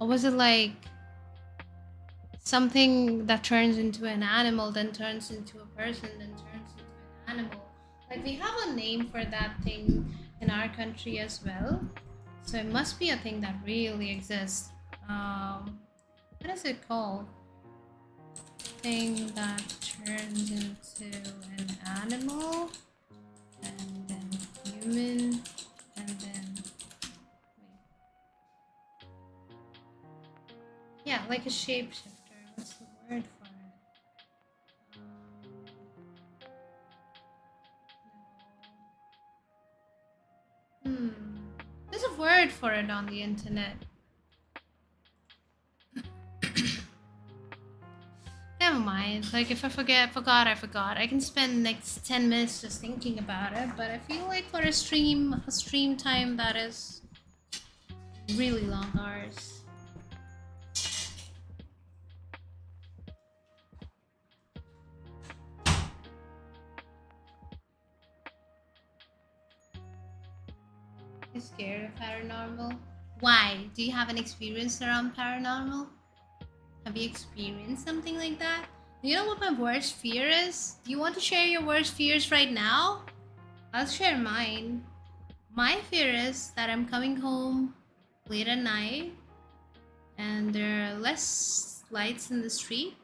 Or was it like something that turns into an animal, then turns into a person, then turns into an animal? Like, we have a name for that thing in our country as well. So it must be a thing that really exists. What is it called? Thing that turns into an animal, and then human, and then wait. Yeah, like a shapeshifter. What's the word for it? There's a word for it on the internet. mind. Like if I I forgot. I can spend next 10 minutes just thinking about it, but I feel like for a stream time that is really long hours. You're scared of paranormal? Why? Do you have an experience around paranormal? Have you experienced something like that? You know what my worst fear is? Do you want to share your worst fears right now? I'll share mine. My fear is that I'm coming home late at night and there are less lights in the street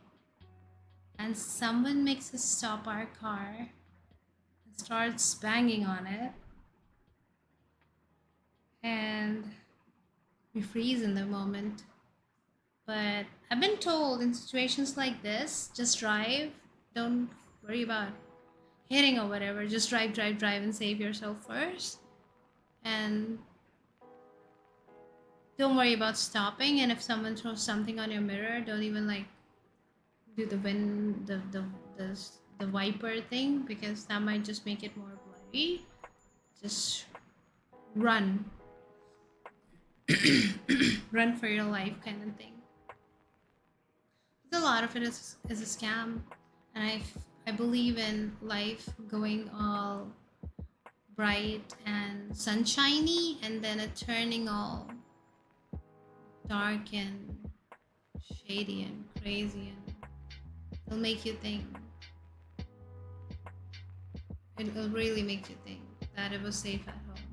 and someone makes us stop our car and starts banging on it and we freeze in the moment. But I've been told in situations like this, just drive. Don't worry about hitting or whatever. Just drive and save yourself first. And don't worry about stopping. And if someone throws something on your mirror, don't even like do the wiper thing because that might just make it more blurry. Just run. Run for your life kind of thing. A lot of it is a scam, and I believe in life going all bright and sunshiny and then it turning all dark and shady and crazy, and it'll make you think. It'll really make you think that it was safe at home.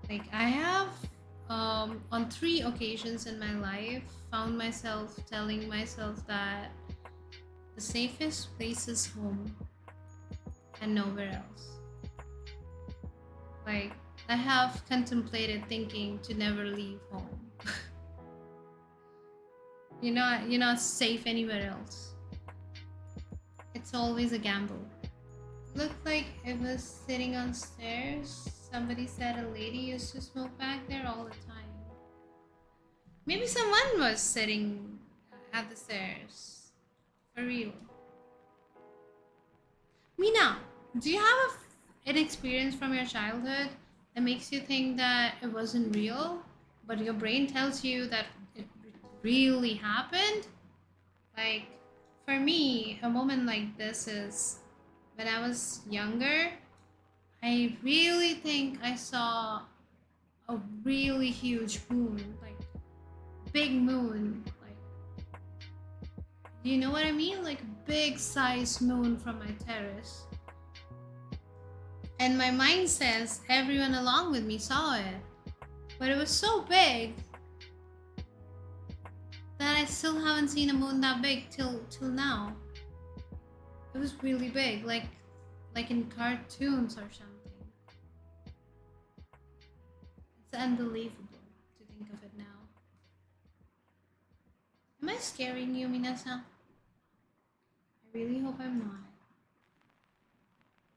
Like I have on 3 occasions in my life found myself telling myself that the safest place is home and nowhere else. Like I have contemplated thinking to never leave home. You're not safe anywhere else. It's always a gamble. Looked like it was sitting on stairs. Somebody said a lady used to smoke back there all the time. Maybe someone was sitting at the stairs. For real. Mina, do you have an experience from your childhood that makes you think that it wasn't real, but your brain tells you that it really happened? Like, for me, a moment like this is when I was younger. I really think I saw a really huge moon, like big moon, like, do you know what I mean? Like big size moon from my terrace. And my mind says everyone along with me saw it, but it was so big that I still haven't seen a moon that big till now. It was really big, like in cartoons or something. It's unbelievable to think of it now. Am I scaring you, Minasa? I really hope I'm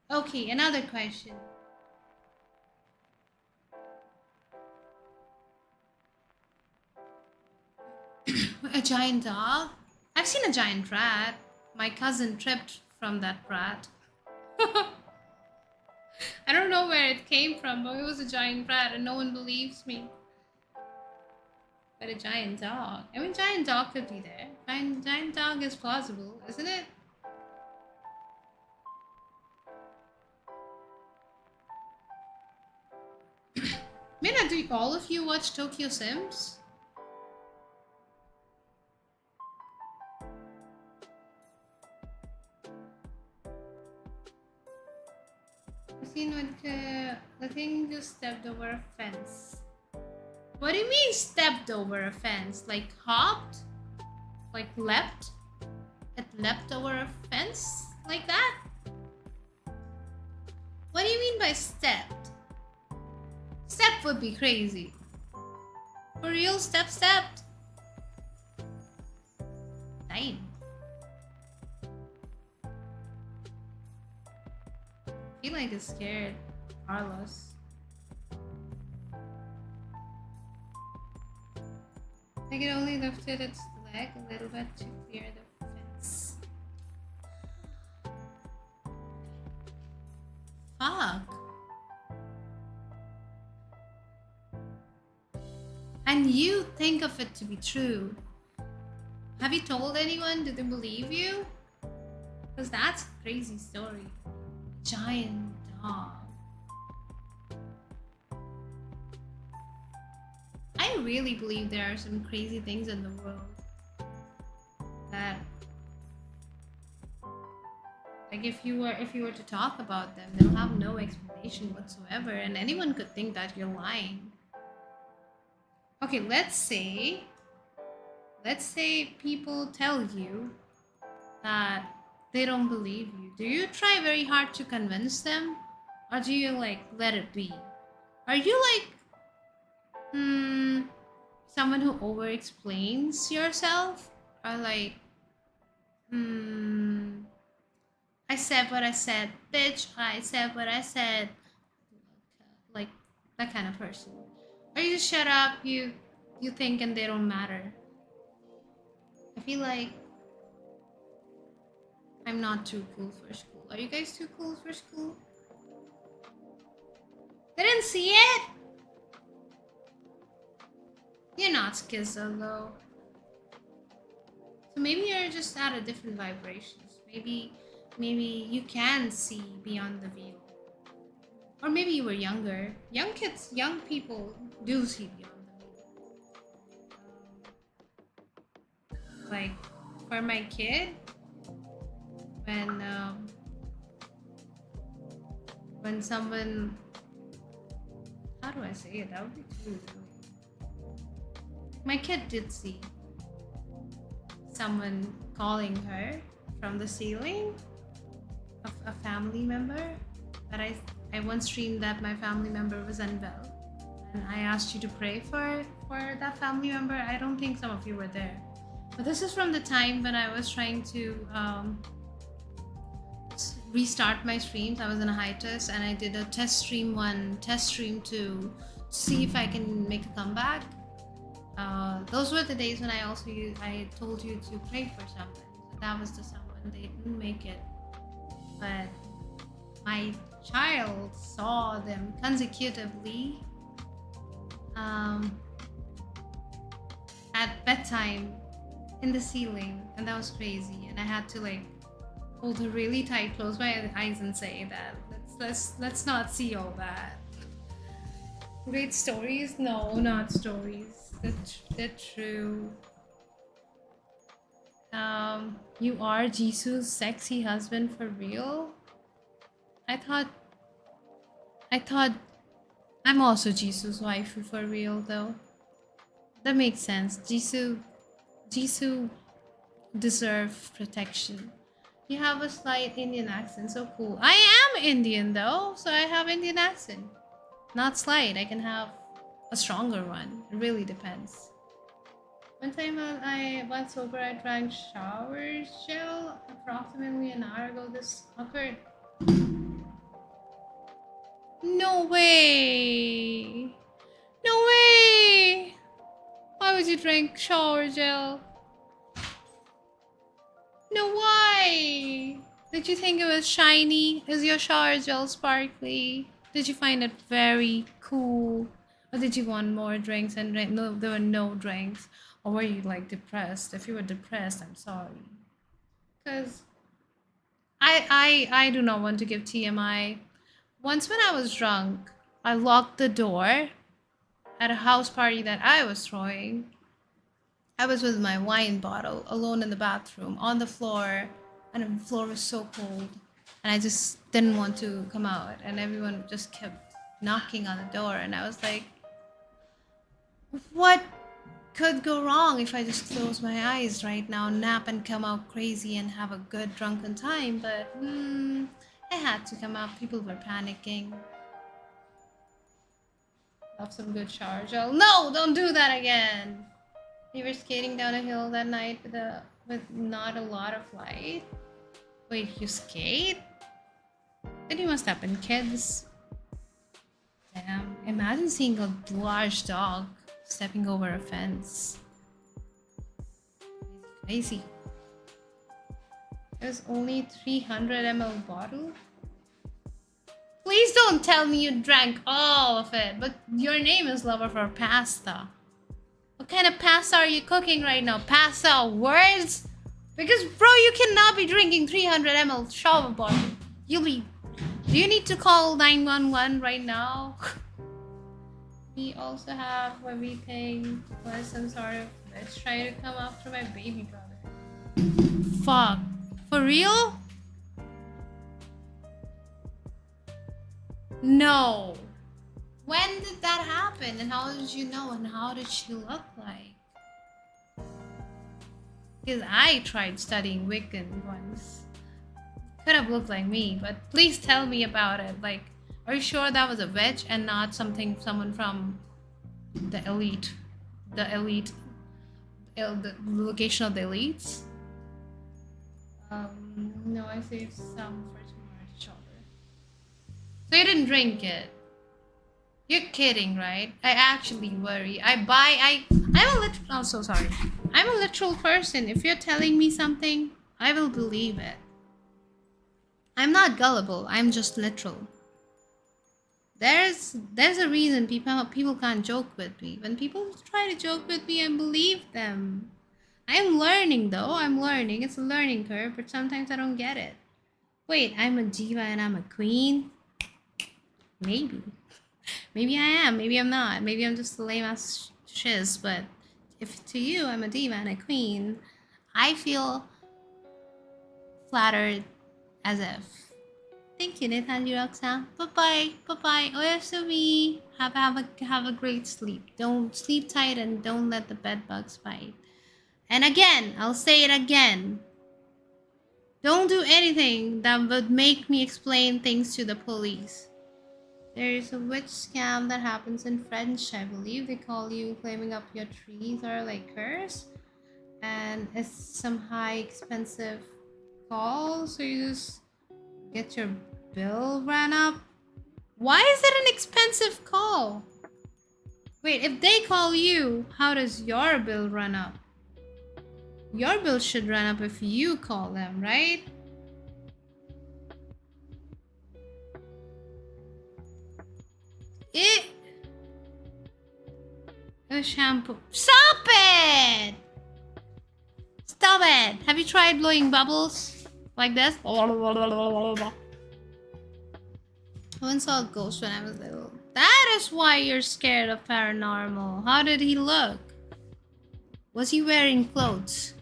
not. Okay, another question. A giant dog? I've seen a giant rat. My cousin tripped from that rat. I don't know where it came from, but it was a giant rat and no one believes me. But a giant dog. I mean, giant dog could be there. Giant dog is plausible, isn't it? Mina, do all of you watch Tokyo Sims? I've seen what the thing just stepped over a fence. What do you mean stepped over a fence? Like hopped? Like leapt? It leapt over a fence? Like that? What do you mean by stepped? Step would be crazy. For real, stepped? Damn. I feel like it's scared Carlos. Like it only lifted its leg a little bit to clear the fence. fuck? And you think of it to be true. Have you told anyone? Do they believe you? Because that's a crazy story. Giant dog. I really believe there are some crazy things in the world that, like, if you were to talk about them, they'll have no explanation whatsoever, and anyone could think that you're lying. Okay, let's say people tell you that they don't believe you. Do you try very hard to convince them, or do you like let it be? Are you like someone who over explains yourself, or like I said what I said, bitch, I said what I said, like that kind of person? Or you just shut up, you think and they don't matter? I feel like I'm not too cool for school. Are you guys too cool for school? They didn't see it? You're not schizo though. So maybe you're just at a different vibrations. Maybe you can see beyond the veil. Or maybe you were younger. Young people do see beyond the veil. Like for my kid, when someone, how do I say it? That would be too rude. My kid did see someone calling her from the ceiling, a family member. But I once streamed that my family member was unwell, and I asked you to pray for that family member. I don't think some of you were there, but this is from the time when I was trying to restart my streams. I was in a hiatus, and I did a test stream 1, test stream 2, to see if I can make a comeback. Those were the days when I told you to pray for someone. So that was the someone. They didn't make it, but my child saw them consecutively at bedtime in the ceiling, and that was crazy. And I had to like hold her really tight, close my eyes, and say that let's not see all that. Great stories? No, not stories. They're true. You are Jisoo's sexy husband for real? I thought I'm also Jisoo's waifu for real though. That makes sense. Jisoo deserve protection. You have a slight Indian accent, so cool. I am Indian though, so I have Indian accent. Not slight, I can have a stronger one. It really depends. One time I went sober, I drank shower gel approximately an hour ago. This occurred. No way! No way! Why would you drink shower gel? No, why? Did you think it was shiny? Is your shower gel sparkly? Did you find it very cool? Or did you want more drinks and no, there were no drinks? Or were you like depressed? If you were depressed, I'm sorry. Because I do not want to give TMI. Once when I was drunk, I locked the door at a house party that I was throwing. I was with my wine bottle alone in the bathroom on the floor, and the floor was so cold, and I just didn't want to come out, and everyone just kept knocking on the door, and I was like, what could go wrong if I just close my eyes right now, nap and come out crazy and have a good drunken time? But I had to come out. People were panicking. Love some good shower gel. No, don't do that again. You were skating down a hill that night with not a lot of light. Wait, you skate? Then you must have been kids. Damn, imagine seeing a large dog stepping over a fence. Crazy. It was only 300 ml bottle. Please don't tell me you drank all of it, but your name is Lover for Pasta. What kind of pasta are you cooking right now? Pasta words? Because, bro, you cannot be drinking 300 ml shower bottle. You'll be... Do you need to call 911 right now? We also have everything was some sort of... Let's try to come after my baby brother. Fuck. For real? No. When did that happen? And how did you know? And how did she look like? Because I tried studying Wiccan once. Could have looked like me, but please tell me about it. Like, are you sure that was a witch and not someone from the elite? The elite, the location of the elites? No, I saved some for tomorrow's shoulder. So you didn't drink it? You're kidding, right? I actually worry. I'm a literal... Oh, so sorry. I'm a literal person. If you're telling me something, I will believe it. I'm not gullible. I'm just literal. There's a reason people can't joke with me. When people try to joke with me, I believe them. I'm learning, though. I'm learning. It's a learning curve, but sometimes I don't get it. Wait, I'm a diva and I'm a queen? Maybe. Maybe I am, maybe I'm not. Maybe I'm just a lame ass shiz, but if to you I'm a diva and a queen, I feel flattered as if. Thank you, Nathan Roxanne. Bye-bye. Bye-bye. Oyasumi. Have a great sleep. Don't sleep tight and don't let the bed bugs bite. And again, I'll say it again. Don't do anything that would make me explain things to the police. There is a witch scam that happens in French, I believe. They call you claiming up your trees or like curse. And it's some high expensive call, so you just get your bill ran up. Why is it an expensive call? Wait, if they call you, how does your bill run up? Your bill should run up if you call them, right? A shampoo. Stop it! Stop it! Have you tried blowing bubbles like this? I once saw a ghost when I was little. That is why you're scared of paranormal. How did he look? Was he wearing clothes?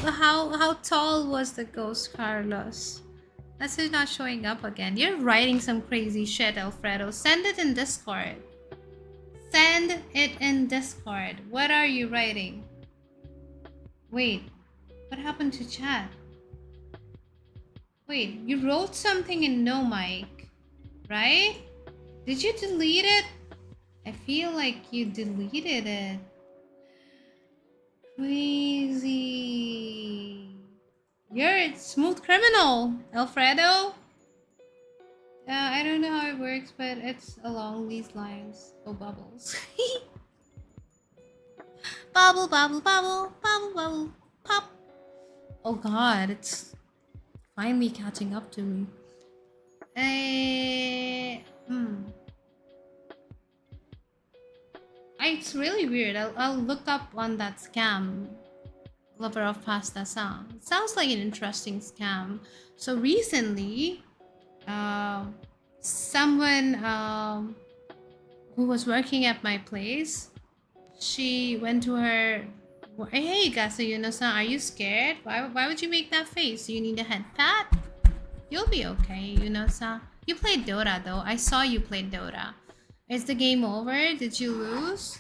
How tall was the ghost, Carlos? That's it not showing up again. You're writing some crazy shit, Alfredo. Send it in Discord. Send it in Discord. What are you writing? Wait, what happened to chat? Wait, you wrote something in no mic, right? Did you delete it? I feel like you deleted it. Crazy. You're a smooth criminal, Alfredo. I don't know how it works, but it's along these lines. Oh, bubbles. Bubble, bubble, bubble, bubble, bubble, pop. Oh god, it's finally catching up to me. It's really weird. I'll look up on that scam. Lover of Pasta song. It sounds like an interesting scam. So recently, someone who was working at my place, she went to her. Hey, Gasuyuno-san, are you scared? Why would you make that face? Do you need a head pat? You'll be okay, Yuno-san. You played Dota though. I saw you play Dota. Is the game over? Did you lose?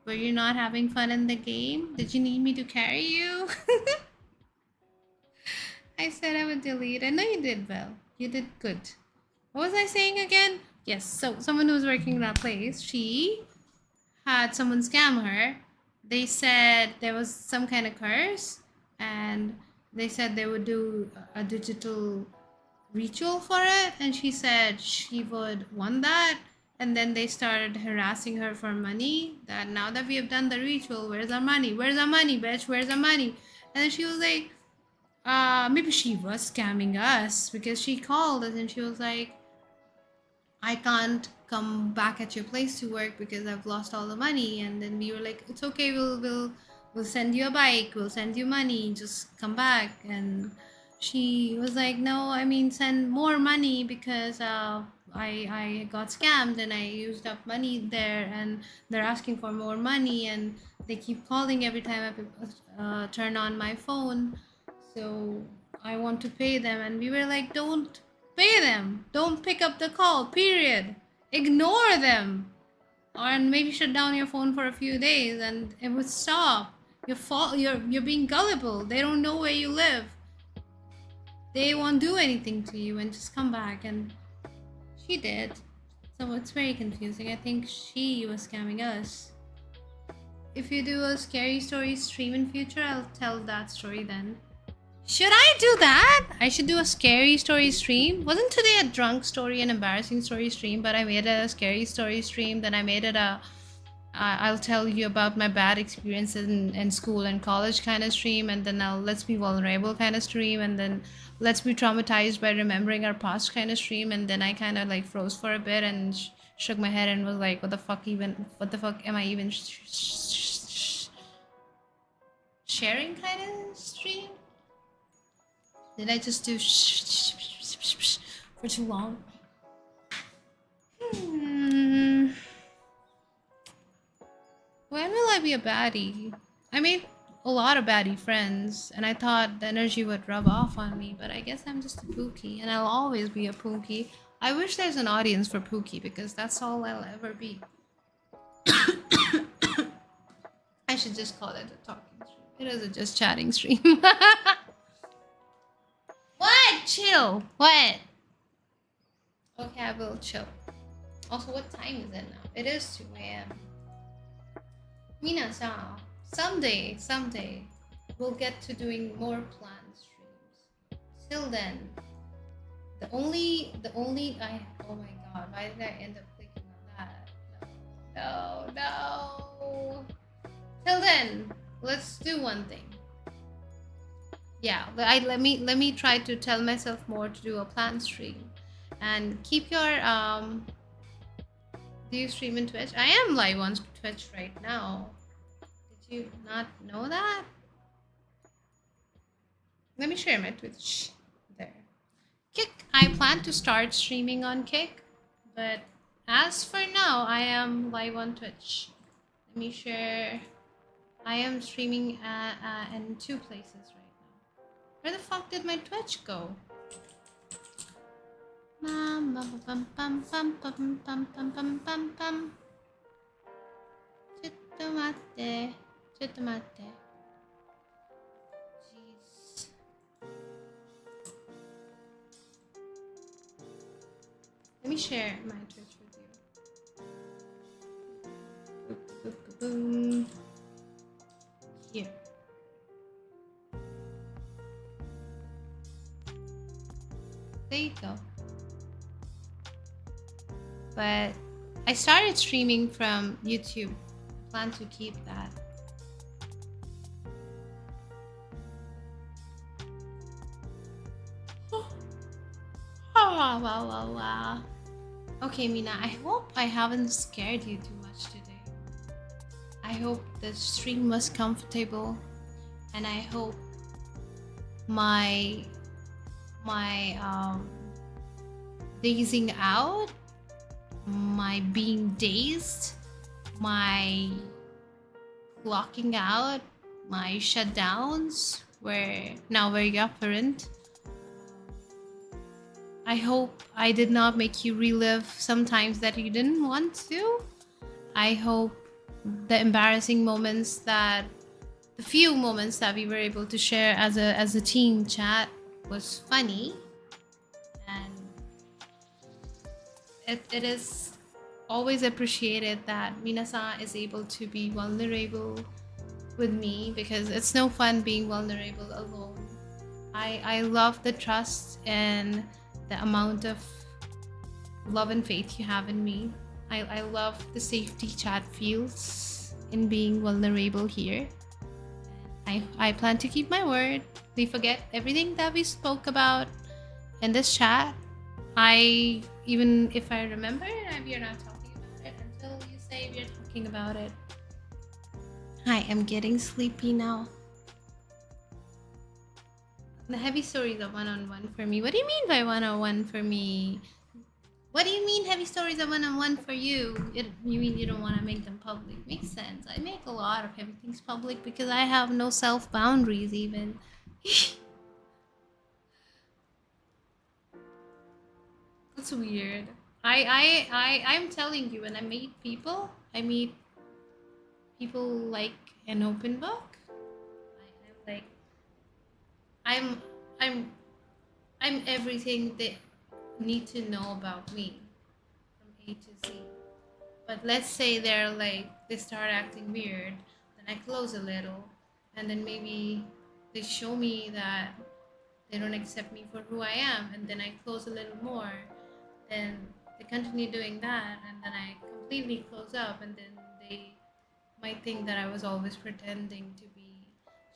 Were you not having fun in the game? Did you need me to carry you? I said I would delete. I know you did well. You did good. What was I saying again? Yes, so someone who was working in that place, she had someone scam her. They said there was some kind of curse and they said they would do a digital ritual for it, and she said she would want that. And then they started harassing her for money, that now that we have done the ritual, where's our money? Where's our money, bitch? Where's our money? And then she was like, maybe she was scamming us because she called us and she was like, I can't come back at your place to work because I've lost all the money. And then we were like, it's okay, we'll send you a bike, we'll send you money, just come back. And she was like, no, I mean send more money because I got scammed and I used up money there and they're asking for more money and they keep calling every time I turn on my phone. So I want to pay them. And we were like, don't pay them. Don't pick up the call, period. Ignore them. Or maybe shut down your phone for a few days and it would stop. You're being gullible. They don't know where you live. They won't do anything to you and just come back. And she did. So it's very confusing. I think she was scamming us. If you do a scary story stream in future, I'll tell that story then. Should I do that? I should do a scary story stream. Wasn't today a drunk story and embarrassing story stream, but I made it a scary story stream. Then I made it a I'll tell you about my bad experiences in school and college kind of stream, and then let's be vulnerable kind of stream, and then let's be traumatized by remembering our past kind of stream. And then I kind of like froze for a bit and shook my head and was like, what the fuck am I even sharing kind of stream? Did I just do for too long? When will I be a baddie? I made a lot of baddie friends, and I thought the energy would rub off on me, but I guess I'm just a Pookie, and I'll always be a Pookie. I wish there's an audience for Pookie, because that's all I'll ever be. I should just call it a talking stream. It is a just chatting stream. What? Chill. What? Okay, I will chill. Also, what time is it now? It is 2 a.m. Minasan, someday, we'll get to doing more planned streams. Till then, the only, oh my god, why did I end up clicking on that? No. Till then, let's do one thing. Yeah, let me try to tell myself more to do a planned stream. And keep your, do you stream in Twitch? I am live on Twitch right now. Did you not know that? Let me share my Twitch there. Kick, I plan to start streaming on Kick, but as for now, I am live on Twitch. Let me share. I am streaming in 2 places right now. Where the fuck did my Twitch go? Chittomate. Jeez. Let me share my Twitch with you. Boom. Here. There you go. But I started streaming from YouTube. I plan to keep that. Wow. Okay, Mina, I hope I haven't scared you too much today. I hope the stream was comfortable, and I hope my dazing out, my being dazed, my clocking out, my shutdowns were now very apparent. I hope I did not make you relive some times that you didn't want to. I hope the embarrassing moments the few moments that we were able to share as a team chat was funny. And it is always appreciated that Minasan is able to be vulnerable with me, because it's no fun being vulnerable alone. I love the trust and the amount of love and faith you have in me. I love the safety chat feels in being vulnerable here. I plan to keep my word. We forget everything that we spoke about in this chat. Even if I remember, we are not talking about it until you say we are talking about it. I am getting sleepy now. The heavy stories are one-on-one for me. What do you mean by one-on-one for me? What do you mean heavy stories are one-on-one for you? You mean you don't want to make them public? Makes sense. I make a lot of heavy things public because I have no self-boundaries even. That's weird. I'm telling you, when I meet people like an open book. I'm I'm I'm everything they need to know about me from A to Z. But let's say they start acting weird, then I close a little, and then maybe they show me that they don't accept me for who I am, and then I close a little more, then they continue doing that, and then I completely close up, and then they might think that I was always pretending to be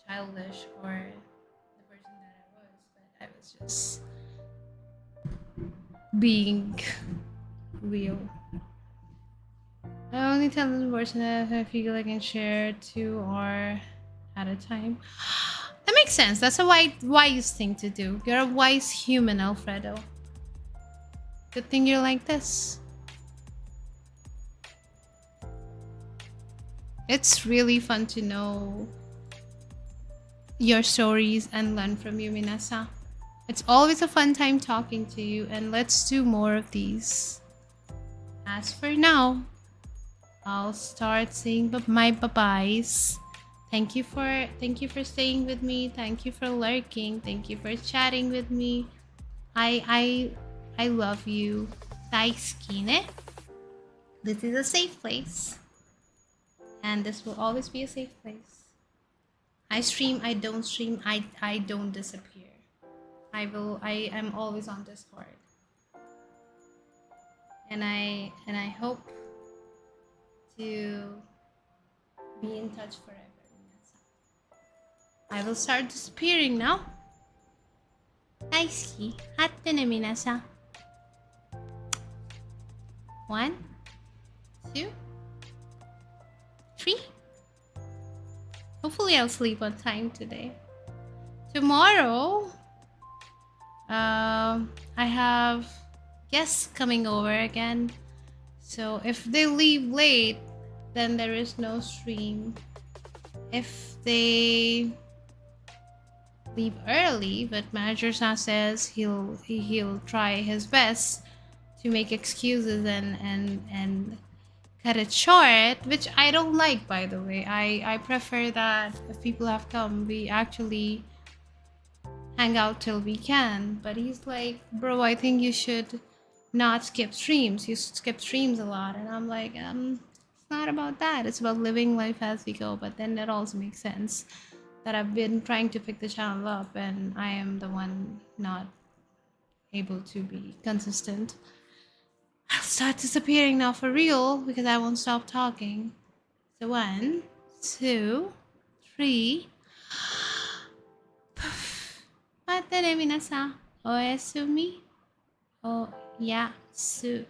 childish or the person that I was, but I was just being real. I only tell the person that I feel I can share 2 or at a time. That makes sense. That's a wise thing to do. You're a wise human, Alfredo. Good thing you're like this. It's really fun to know your stories and learn from you, Minasa. It's always a fun time talking to you, and let's do more of these. As for now, I'll start saying my bye-byes. Thank you for staying with me. Thank you for lurking. Thank you for chatting with me. I love you. Daisuki ne. This is a safe place. And this will always be a safe place. I stream, I don't stream, I don't disappear. I am always on Discord. And I hope to be in touch forever. I will start disappearing now. Daisuki. Hatte ne minasan. 1, 2, 3. Hopefully I'll sleep on time today. Tomorrow, I have guests coming over again. So if they leave late, then there is no stream. If they leave early, but manager says he'll try his best to make excuses and cut it short, which I don't like, by the way. I prefer that if people have come, we actually hang out till we can. But he's like, bro, I think you should not skip streams. You skip streams a lot. And I'm like, it's not about that. It's about living life as we go. But then it also makes sense that I've been trying to pick the channel up and I am the one not able to be consistent. I'll start disappearing now for real because I won't stop talking. So 1, 2, 3. Mata ne minasan. Oyasumi. Oyasumi.